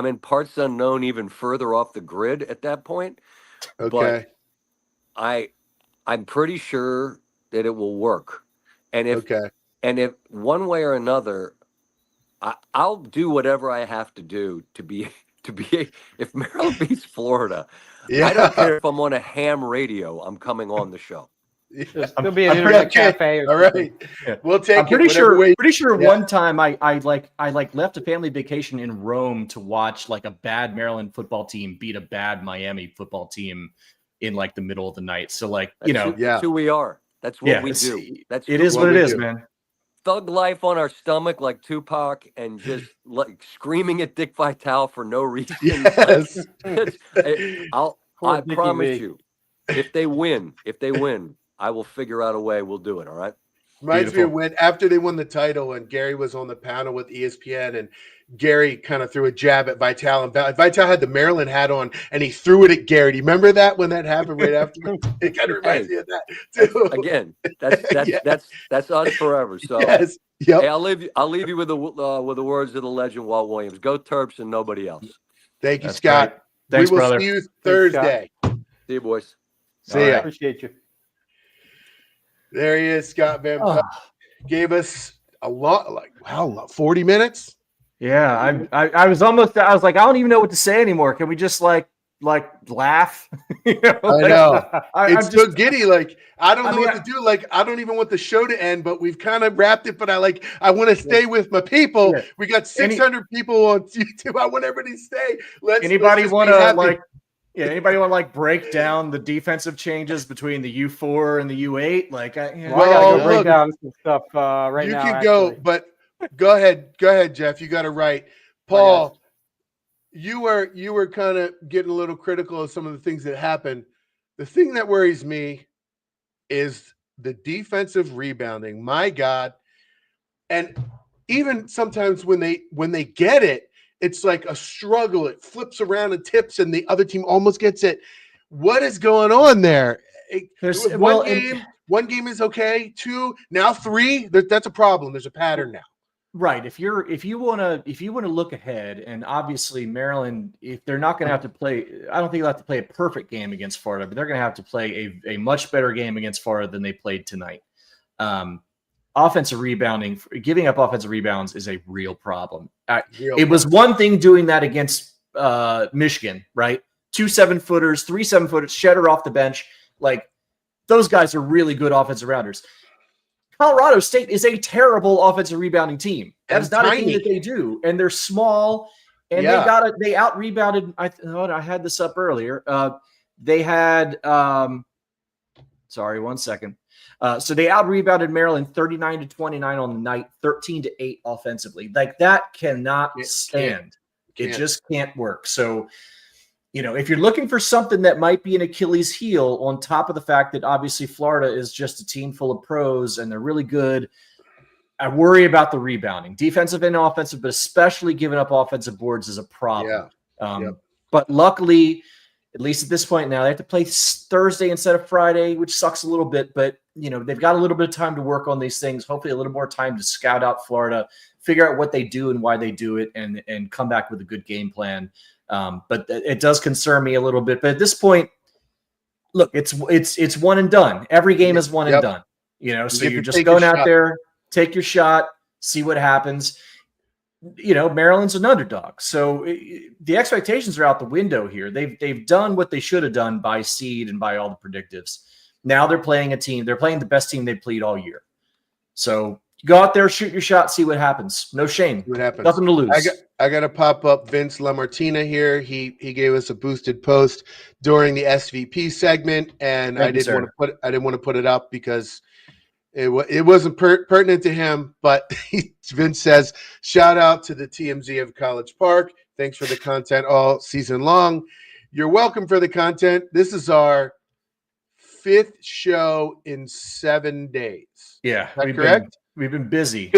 in parts unknown, even further off the grid at that point. Okay. But I'm pretty sure that it will work. And if one way or another, I'll do whatever I have to do to be if Maryland beats Florida. Yeah. I don't care if I'm on a ham radio, I'm coming on the show. Yeah. There'll be an internet cafe. All right. We'll take it. Pretty sure one time I left a family vacation in Rome to watch like a bad Maryland football team beat a bad Miami football team in like the middle of the night. So like, that's who we are. That's what we do. It is what it is, man. Thug life on our stomach like Tupac and just like screaming at Dick Vitale for no reason. Yes. I promise you, if they win, I will figure out a way. We'll do it. All right. Reminds me of when after they won the title and Gary was on the panel with ESPN and Gary kind of threw a jab at Vitale and Vitale had the Maryland hat on and he threw it at Gary. Do you remember that when that happened right after? It kind of reminds me of that too. Again, that's us forever. So yes. Yep. Hey, I'll leave you with the words of the legend Walt Williams. Go Terps and nobody else. Thank you, Scott. Great. Thanks, we will brother. see you Thursday. See you, boys. See ya. Appreciate you. There he is, Scott Van Pelt. Gave us a lot, 40 minutes. Yeah, I was like, I don't even know what to say anymore. Can we just like laugh? I know. It's so giddy. Like, I don't know what to do. Like, I don't even want the show to end, but we've kind of wrapped it. But I want to stay with my people. Yeah. We got 600 people on YouTube. I want everybody to stay. Anybody want to break down the defensive changes between the U4 and the U8? Like, I gotta go break down some stuff right now. You can go, but go ahead, Jeff. You got it right. Paul, you were kind of getting a little critical of some of the things that happened. The thing that worries me is the defensive rebounding. My God. And even sometimes when they get it, it's like a struggle. It flips around and tips, and the other team almost gets it. What is going on there? One game is okay. 2, now 3. That's a problem. There's a pattern now. Right. If you want to look ahead, and obviously Maryland, if they're not going to have to play, I don't think they'll have to play a perfect game against Florida, but they're going to have to play a much better game against Florida than they played tonight. Offensive rebounding, giving up offensive rebounds is a real problem. It was one thing doing that against Michigan, right? 2 7-footers, 3 7-footers, Shedder off the bench. Like, those guys are really good offensive rounders. Colorado State is a terrible offensive rebounding team. That's not a thing that they do. And they're small, and they out-rebounded. I had this up earlier. They had sorry, 1 second. So they out-rebounded Maryland 39-29 on the night, 13-8 offensively. Like, that cannot stand. It just can't work. So, if you're looking for something that might be an Achilles heel, on top of the fact that obviously Florida is just a team full of pros and they're really good, I worry about the rebounding. Defensive and offensive, but especially giving up offensive boards is a problem. But luckily, at least at this point now, they have to play Thursday instead of Friday, which sucks a little bit. But, they've got a little bit of time to work on these things, hopefully a little more time to scout out Florida, figure out what they do and why they do it, and come back with a good game plan. But it does concern me a little bit. But at this point, look, it's one and done. Every game is one and done. So you're just going out there, take your shot, see what happens. Maryland's an underdog, so the expectations are out the window here. They've done what they should have done by seed and by all the predictives. Now they're playing a team. They're playing the best team they've played all year. So go out there, shoot your shot, see what happens. No shame. See what happens. Nothing to lose. I got to pop up Vince LaMartina here. He gave us a boosted post during the SVP segment, and I didn't want to put it up because it wasn't pertinent to him. But Vince says, "Shout out to the TMZ of College Park. Thanks for the content all season long. You're welcome for the content. This is our 5th show in 7 days. Yeah, is that correct? We've been busy.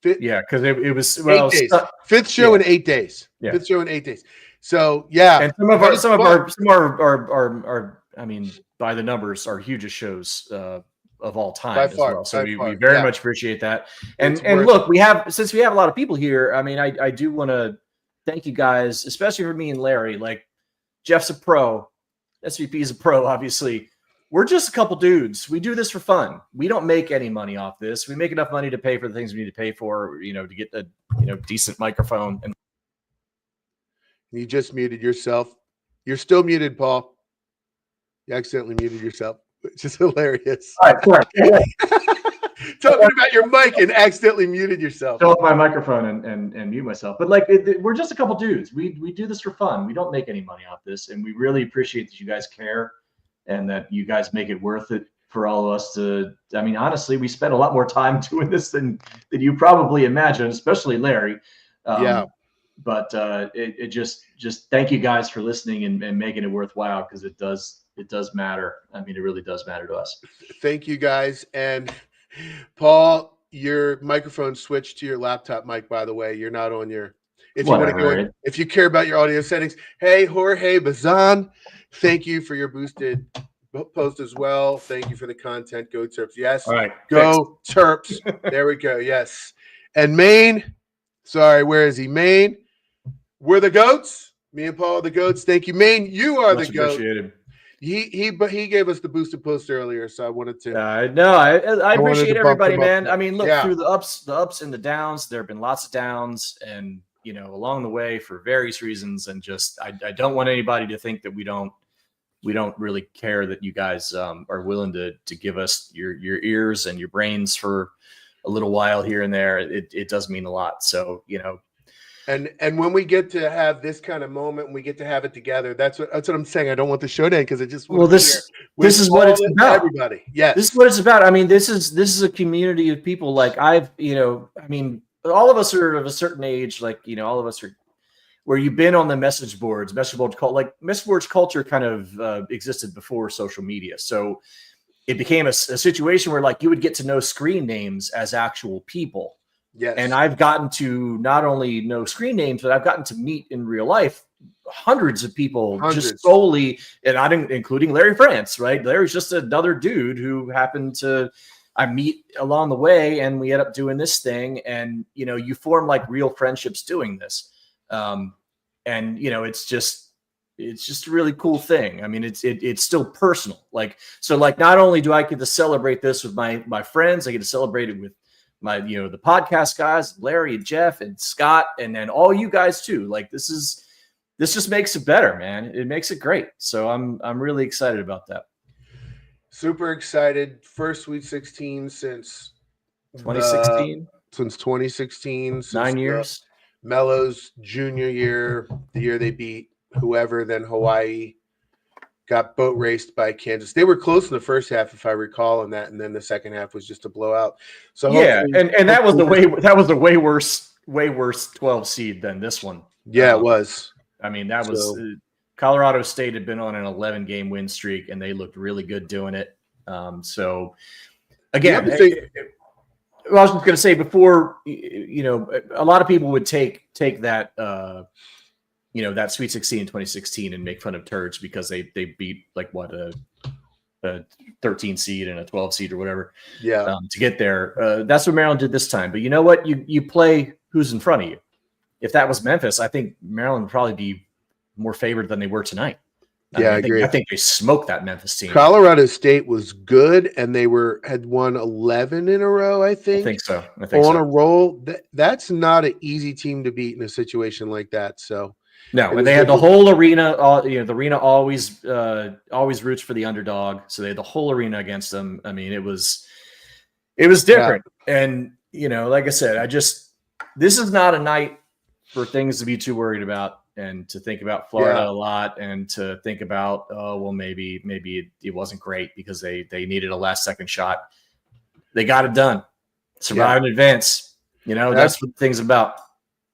Yeah, because it was 8 days. 5th show in 8 days. Yeah. 5th show in 8 days. So and some of our I mean, by the numbers, our hugest shows of all time as well. So we very much appreciate that. And look, since we have a lot of people here, I mean, I do want to thank you guys, especially for me and Larry. Like, Jeff's a pro, SVP is a pro, obviously. We're just a couple dudes. We do this for fun. We don't make any money off this. We make enough money to pay for the things we need to pay for, to get a decent microphone. And you just muted yourself. You're still muted, Paul. You accidentally muted yourself, which is hilarious. All right. talking about your mic and accidentally muted yourself. Fill up my microphone and mute myself. But like, we're just a couple dudes. We do this for fun. We don't make any money off this, and we really appreciate that you guys care and that you guys make it worth it for all of us to. I mean, honestly, we spend a lot more time doing this than you probably imagine, especially Larry. Yeah. But it just thank you guys for listening and making it worthwhile, because it does matter. I mean, it really does matter to us. Thank you guys. And Paul, your microphone switched to your laptop mic, by the way. You're not on your, if you want to go in, if you care about your audio settings. Hey, Jorge Bazan, thank you for your boosted post as well. Thank you for the content. Go Terps. Yes. All right. Go Terps. There we go. Yes. And Maine, sorry, where is he? Maine, we're the GOATs. Me and Paul are the GOATs. Thank you, Maine. You are the GOAT. Appreciated. He gave us the boosted post earlier, so I wanted to. No, I appreciate everybody, man. Up. I mean, look, through the ups and the downs. There have been lots of downs, and along the way for various reasons. And just I don't want anybody to think that we don't really care that you guys are willing to give us your ears and your brains for a little while here and there. It does mean a lot. So And when we get to have this kind of moment, and we get to have it together, that's what I'm saying. I don't want the show to end because it just this is what it's about. Everybody, yes, this is what it's about. I mean, this is a community of people. Like I mean, all of us are of a certain age. Like all of us are where you've been on the message boards culture kind of existed before social media. So it became a situation where like you would get to know screen names as actual people. Yes. And I've gotten to not only know screen names, but I've gotten to meet in real life hundreds of people just solely, and I didn't, including Larry France, right? Larry's just another dude who happened to I meet along the way, and we end up doing this thing. And, you form like real friendships doing this. And, it's just a really cool thing. I mean, it's still personal. Like, so like, not only do I get to celebrate this with my friends, I get to celebrate it with my, the podcast guys, Larry and Jeff and Scott, and then all you guys too. Like this just makes it better, man. It makes it great. So I'm really excited about that. Super excited. First Sweet 16 since 2016. Since 2016. 9 years. Melo's junior year, the year they beat whoever, then Hawaii got boat raced by Kansas. They were close in the first half, if I recall, and then the second half was just a blowout. So yeah, and that was a way worse 12 seed than this one. Yeah, it was. I mean, that was Colorado State had been on an 11-game win streak, and they looked really good doing it. So again, I was just going to say before, a lot of people would take that. That Sweet 16 in 2016 and make fun of Terps because they beat like what a 13 seed and a 12 seed or whatever to get there. That's what Maryland did this time. But you know what? You play who's in front of you. If that was Memphis, I think Maryland would probably be more favored than they were tonight. I agree. I think they smoked that Memphis team. Colorado State was good, and they had won 11 in a row, I think. I think so. A roll. That's not an easy team to beat in a situation like that. So. No, and they had the whole arena. The arena always roots for the underdog, so they had the whole arena against them. I mean, it was different, and like I said, this is not a night for things to be too worried about and to think about Florida a lot, and to think about maybe it wasn't great because they needed a last second shot. They got it done, survive in advance. That's what the thing's about.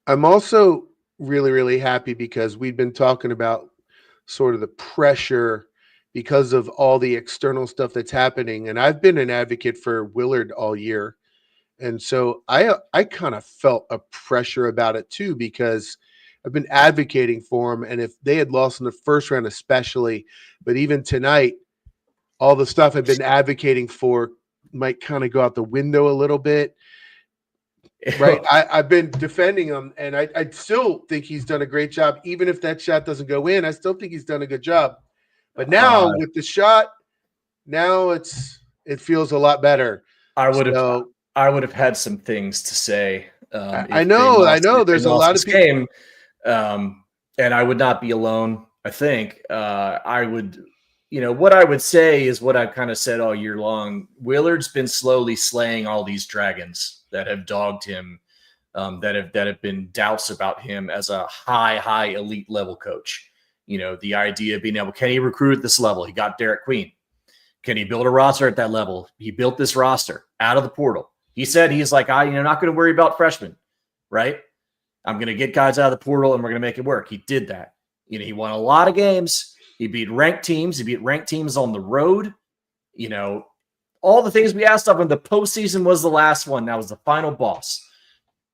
I'm also really, really happy because we've been talking about sort of the pressure because of all the external stuff that's happening. And I've been an advocate for Willard all year. And so I kind of felt a pressure about it too, because I've been advocating for him. And if they had lost in the first round, especially, but even tonight, all the stuff I've been advocating for might kind of go out the window a little bit. Right. I've been defending him, and I still think he's done a great job. Even if that shot doesn't go in, I still think he's done a good job. But now with the shot, now it feels a lot better. I would have had some things to say. I know. There's a lot of people. Game, and I would not be alone. I think I would what I would say is what I've kind of said all year long. Willard's been slowly slaying all these dragons that have dogged him, that have been doubts about him as a high elite level coach. The idea of being able, can he recruit at this level? He got Derik Queen. Can he build a roster at that level? He built this roster out of the portal. He said he's like, not going to worry about freshmen, right? I'm going to get guys out of the portal and we're going to make it work. He did that. He won a lot of games. He beat ranked teams. He beat ranked teams on the road. All the things we asked of him. The postseason was the last one. That was the final boss.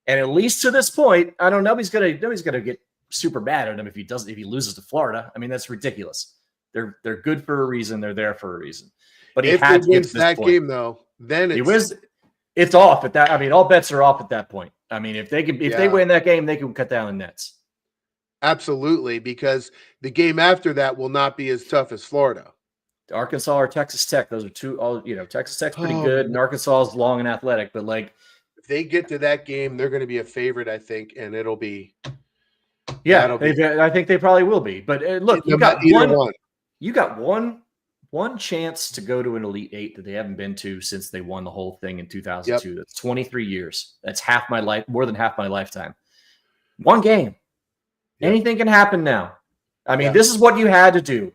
And at least to this point, I don't know. Nobody's gonna get super mad at him if he loses to Florida. I mean, that's ridiculous. They're good for a reason. They're there for a reason. But if he wins that game, though, then he wins. It's off at that. I mean, all bets are off at that point. I mean, if they win that game, they can cut down the nets. Absolutely, because the game after that will not be as tough as Florida. Arkansas or Texas Tech. Those are two. Texas Tech's pretty good, and Arkansas is long and athletic. But if they get to that game, they're going to be a favorite, I think, and it'll be. Yeah, I think they probably will be. But look, you got one. You got one chance to go to an Elite Eight that they haven't been to since they won the whole thing in 2002. Yep. That's 23 years. That's half my life, more than half my lifetime. One game. Yep. Anything can happen now. I mean, This is what you had to do.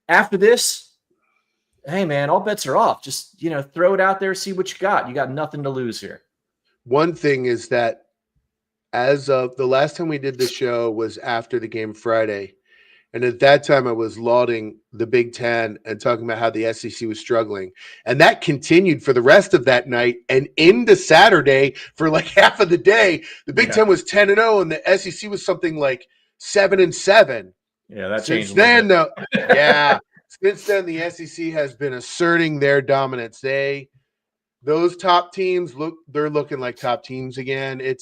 After this, hey, man, all bets are off. Just, throw it out there, see what you got. You got nothing to lose here. One thing is that as of the last time we did the show was after the game Friday. And at that time, I was lauding the Big Ten and talking about how the SEC was struggling. And that continued for the rest of that night and into Saturday for like half of the day. The Big Ten was 10-0 and the SEC was something like 7-7. Yeah, that changed. Since then, since then, the SEC has been asserting their dominance. Those top teams they're looking like top teams again. And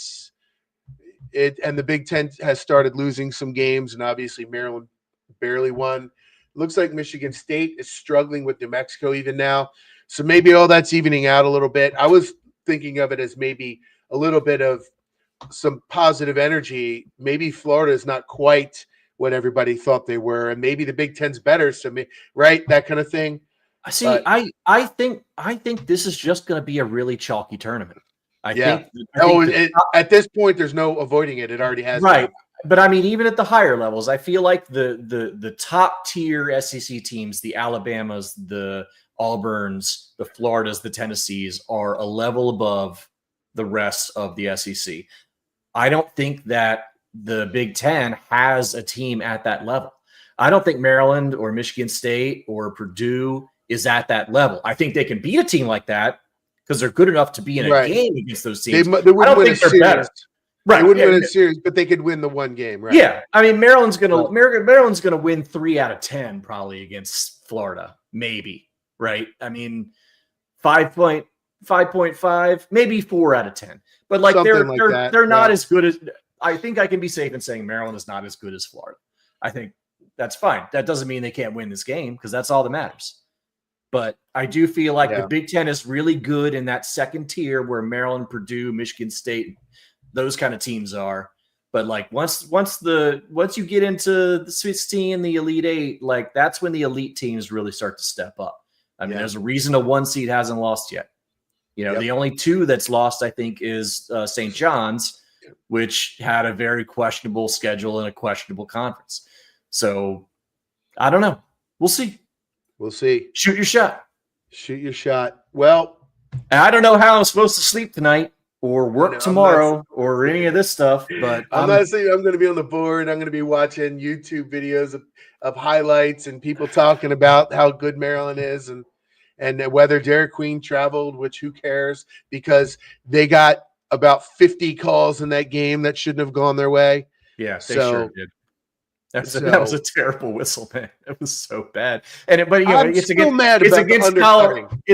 the Big Ten has started losing some games, and obviously Maryland barely won. Looks like Michigan State is struggling with New Mexico even now. So maybe all that's evening out a little bit. I was thinking of it as maybe a little bit of some positive energy. Maybe Florida is not quite what everybody thought they were, and maybe the Big Ten's better. So, right, that kind of thing. See, I think this is just going to be a really chalky tournament. I think at this point, there's no avoiding it. It already has. Right. But I mean, even at the higher levels, I feel like the top tier SEC teams, the Alabamas, the Auburns, the Floridas, the Tennessees are a level above the rest of the SEC. I don't think that the Big Ten has a team at that level. I don't think Maryland or Michigan State or Purdue is at that level. I think they can beat a team like that because they're good enough to be in a game against those teams. They wouldn't win a series. Right. They wouldn't win a series, but they could win the one game, right? Yeah. I mean, Maryland's gonna win 3 out of 10 probably against Florida, maybe, right? I mean, 5.5, maybe 4 out of 10. But they're not as good as I think I can be safe in saying Maryland is not as good as Florida. I think that's fine. That doesn't mean they can't win this game because that's all that matters. But I do feel like the Big Ten is really good in that second tier where Maryland, Purdue, Michigan State, those kind of teams are. But once you get into the 16, the Elite Eight, that's when the elite teams really start to step up. I mean, there's a reason a 1 seed hasn't lost yet. The only 2 that's lost, I think, is St. John's, which had a very questionable schedule and a questionable conference. So I don't know. We'll see. We'll see. Shoot your shot. Shoot your shot. Well, I don't know how I'm supposed to sleep tonight or work tomorrow or any of this stuff, but I'm not saying I'm going to be on the board. I'm going to be watching YouTube videos of highlights and people talking about how good Maryland is and whether Derik Queen traveled, which who cares, because they got about 50 calls in that game that shouldn't have gone their way. Yeah, they sure did. That was a terrible whistle, man. It was so bad. It's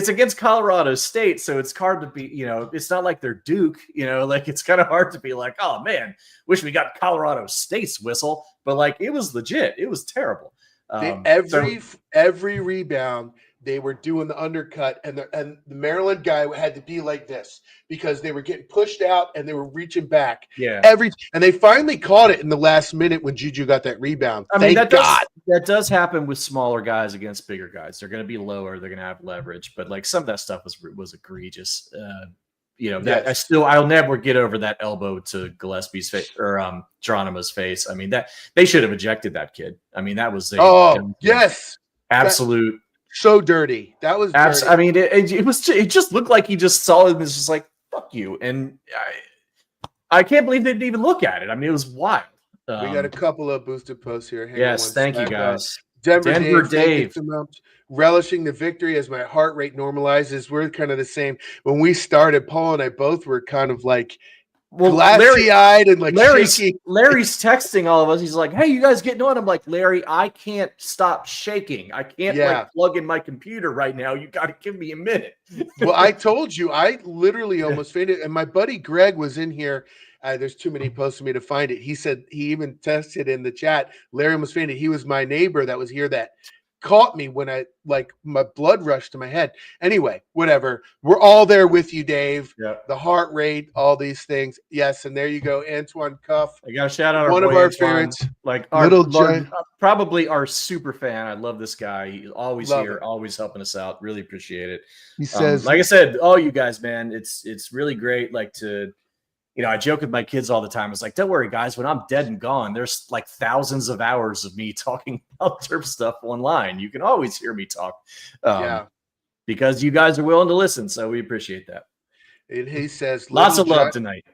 against Colorado State, so it's hard to be. It's not like they're Duke. It's kind of hard to be like, oh man, wish we got Colorado State's whistle. But it was legit. It was terrible. Every rebound they were doing the undercut, and the Maryland guy had to be like this because they were getting pushed out and they were reaching back. Yeah. And they finally caught it in the last minute when Juju got that rebound. I mean, Thank God. That does happen with smaller guys against bigger guys. They're going to be lower. They're going to have leverage, but like some of that stuff was egregious. That I'll never get over that elbow to Gillespie's face or Geronimo's face. I mean, that they should have ejected that kid. I mean, that was absolute. So dirty. That was dirty. I mean, it just looked like he just saw it and was just like, fuck you. And I can't believe they didn't even look at it. I mean, it was wild. We got a couple of boosted posts here. Yes, thank you guys. Denver Dave. Relishing the victory as my heart rate normalizes. We're kind of the same. When we started, Paul and I both were kind of like glassy-eyed and like shaky. Larry's texting all of us. He's like, hey, you guys getting on? I'm like, Larry, I can't stop shaking. I can't like plug in my computer right now. You got to give me a minute. Well, I told you, I literally almost fainted. And my buddy Greg was in here. There's too many posts for me to find it. He said he even tested in the chat. Larry almost fainted. He was my neighbor that was here that caught me when my blood rushed to my head. Anyway, whatever. We're all there with you, Dave. Yeah. The heart rate, all these things. Yes, and there you go, Antoine Cuff. I got a shout out. One of our favorites, like probably our super fan. I love this guy. He's always here, always helping us out. Really appreciate it. He says, like I said, all you guys, man, it's really great. Like to. I joke with my kids all the time. It's like, don't worry, guys. When I'm dead and gone, there's like thousands of hours of me talking about Terp stuff online. You can always hear me talk, because you guys are willing to listen. So we appreciate that. And he says, lots of love tonight.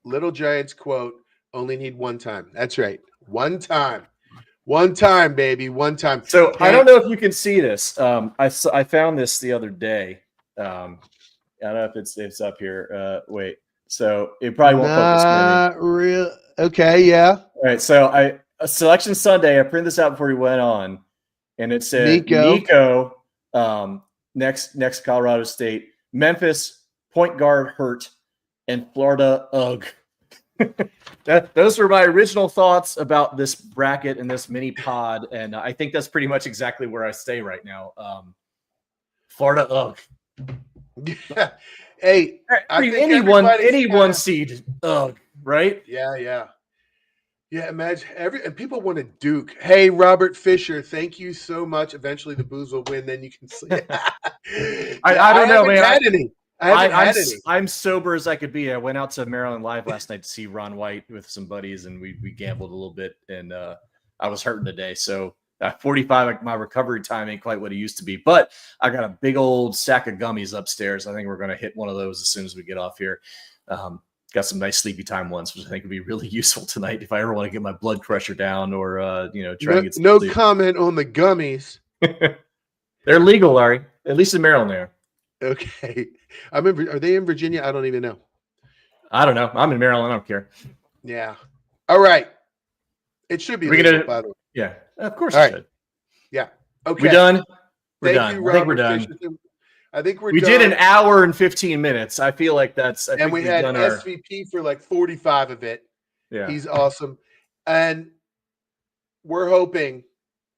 Little Giants quote: "Only need one time." That's right, one time, baby, one time. So I don't know if you can see this. I found this the other day. I don't know if it's up here. Wait. So it probably won't focus. Not real. Okay, yeah. All right. So Selection Sunday, I printed this out before we went on, and it said Nico next Colorado State, Memphis point guard hurt, and Florida ugh. Those were my original thoughts about this bracket and this mini pod, and I think that's pretty much exactly where I stay right now. Florida ugh. Yeah. Hey, any one seed, right? Yeah. Imagine and people want to Duke. Hey, Robert Fisher, thank you so much. Eventually, the Booze will win. Then you can sleep. I don't know, man. I haven't had any. I'm sober as I could be. I went out to Maryland Live last night to see Ron White with some buddies, and we gambled a little bit. And I was hurting today, so. 45, my recovery time ain't quite what it used to be, but I got a big old stack of gummies upstairs. I think we're going to hit one of those as soon as we get off here. Got some nice sleepy time ones, which I think would be really useful tonight if I ever want to get my blood pressure down or, try to get some sleep. Comment on the gummies. They're legal, Larry. At least in Maryland, they are. Okay. Are they in Virginia? I don't even know. I don't know. I'm in Maryland. I don't care. Yeah. All right. It should be legal, by the way. Yeah. Of course, it should. Yeah. Okay. We done? We're done. I think we're done. I think we're done. We did an hour and 15 minutes. I feel like and we had SVP for like 45 of it. Yeah. He's awesome. And we're hoping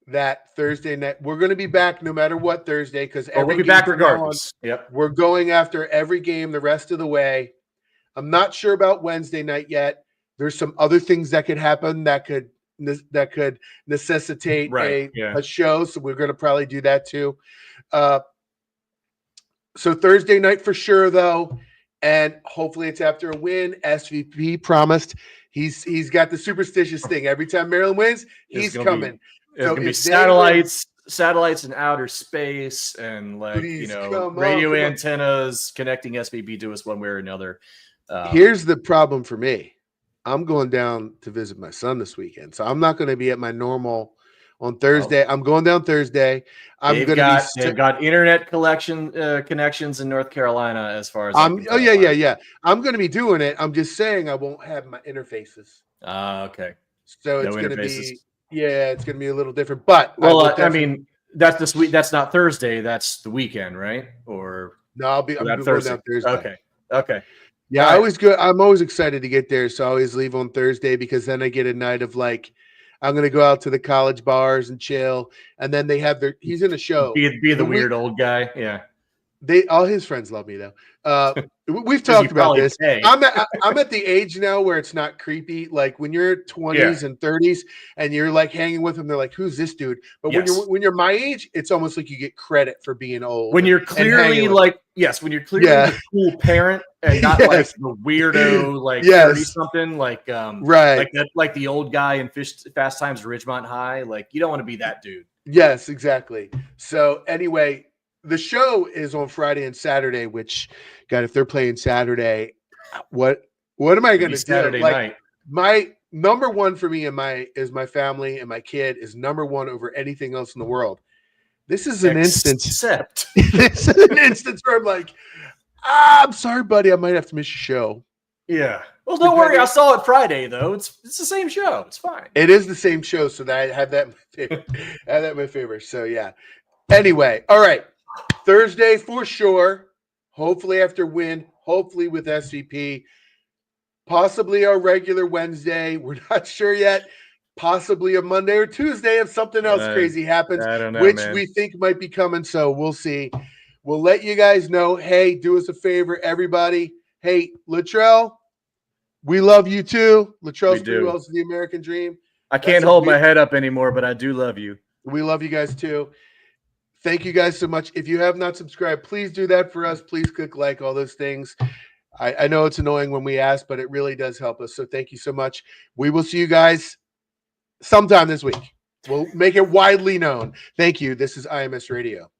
that Thursday night, we're going to be back no matter what Thursday, because we'll be back regardless. Yep. We're going after every game the rest of the way. I'm not sure about Wednesday night yet. There's some other things that could happen that could necessitate a show, so we're going to probably do that too. So Thursday night for sure, though, and hopefully it's after a win. SVP promised he's got the superstitious thing. Every time Maryland wins, he's coming. It's going to be satellites in outer space, and radio antennas connecting SVP to us one way or another. Here's the problem for me. I'm going down to visit my son this weekend, so I'm not going to be at my normal on Thursday. I'm going down Thursday. They've got internet connections in North Carolina as far as yeah. I'm going to be doing it. I'm just saying I won't have my interfaces. Okay. So it's going to be it's going to be a little different. But I mean that's this week. That's not Thursday. That's the weekend, right? Or no, I'm going down Thursday. Okay. Yeah, I'm always excited to get there. So I always leave on Thursday because then I get a night of I'm gonna go out to the college bars and chill. And then they have he's in a show. Be the weird old guy. Yeah. All his friends love me though. We've talked about this. I'm at the age now where it's not creepy. Like when you're 20s and 30s and you're like hanging with them, they're like, "Who's this dude?" But when you're my age, it's almost like you get credit for being old. When you're clearly like when you're clearly the cool parent and not like the weirdo like 30 something like right like the old guy in Fast Times at Ridgemont High. Like you don't want to be that dude. Yes, exactly. So anyway. The show is on Friday and Saturday, which, God, if they're playing Saturday, what am I going to do? Saturday night. My number one for me is my family and my kid is number one over anything else in the world. This is an instance. This is an instance where I'm like, I'm sorry, buddy, I might have to miss your show. Yeah. Well, don't worry. I saw it Friday though. It's the same show. It's fine. It is the same show, so that I have that in my favor. So yeah. Anyway, all right. Thursday for sure. Hopefully after win. Hopefully with SVP. Possibly our regular Wednesday. We're not sure yet. Possibly a Monday or Tuesday if something else crazy happens, I don't know, which we think might be coming. So we'll see. We'll let you guys know. Hey, do us a favor, everybody. Hey, Latrell, we love you too. Latrell's pretty well the American dream. I can't hold my head up anymore, but I do love you. We love you guys too. Thank you guys so much. If you have not subscribed, please do that for us. Please click like, all those things. I know it's annoying when we ask, but it really does help us. So thank you so much. We will see you guys sometime this week. We'll make it widely known. Thank you. This is IMS Radio.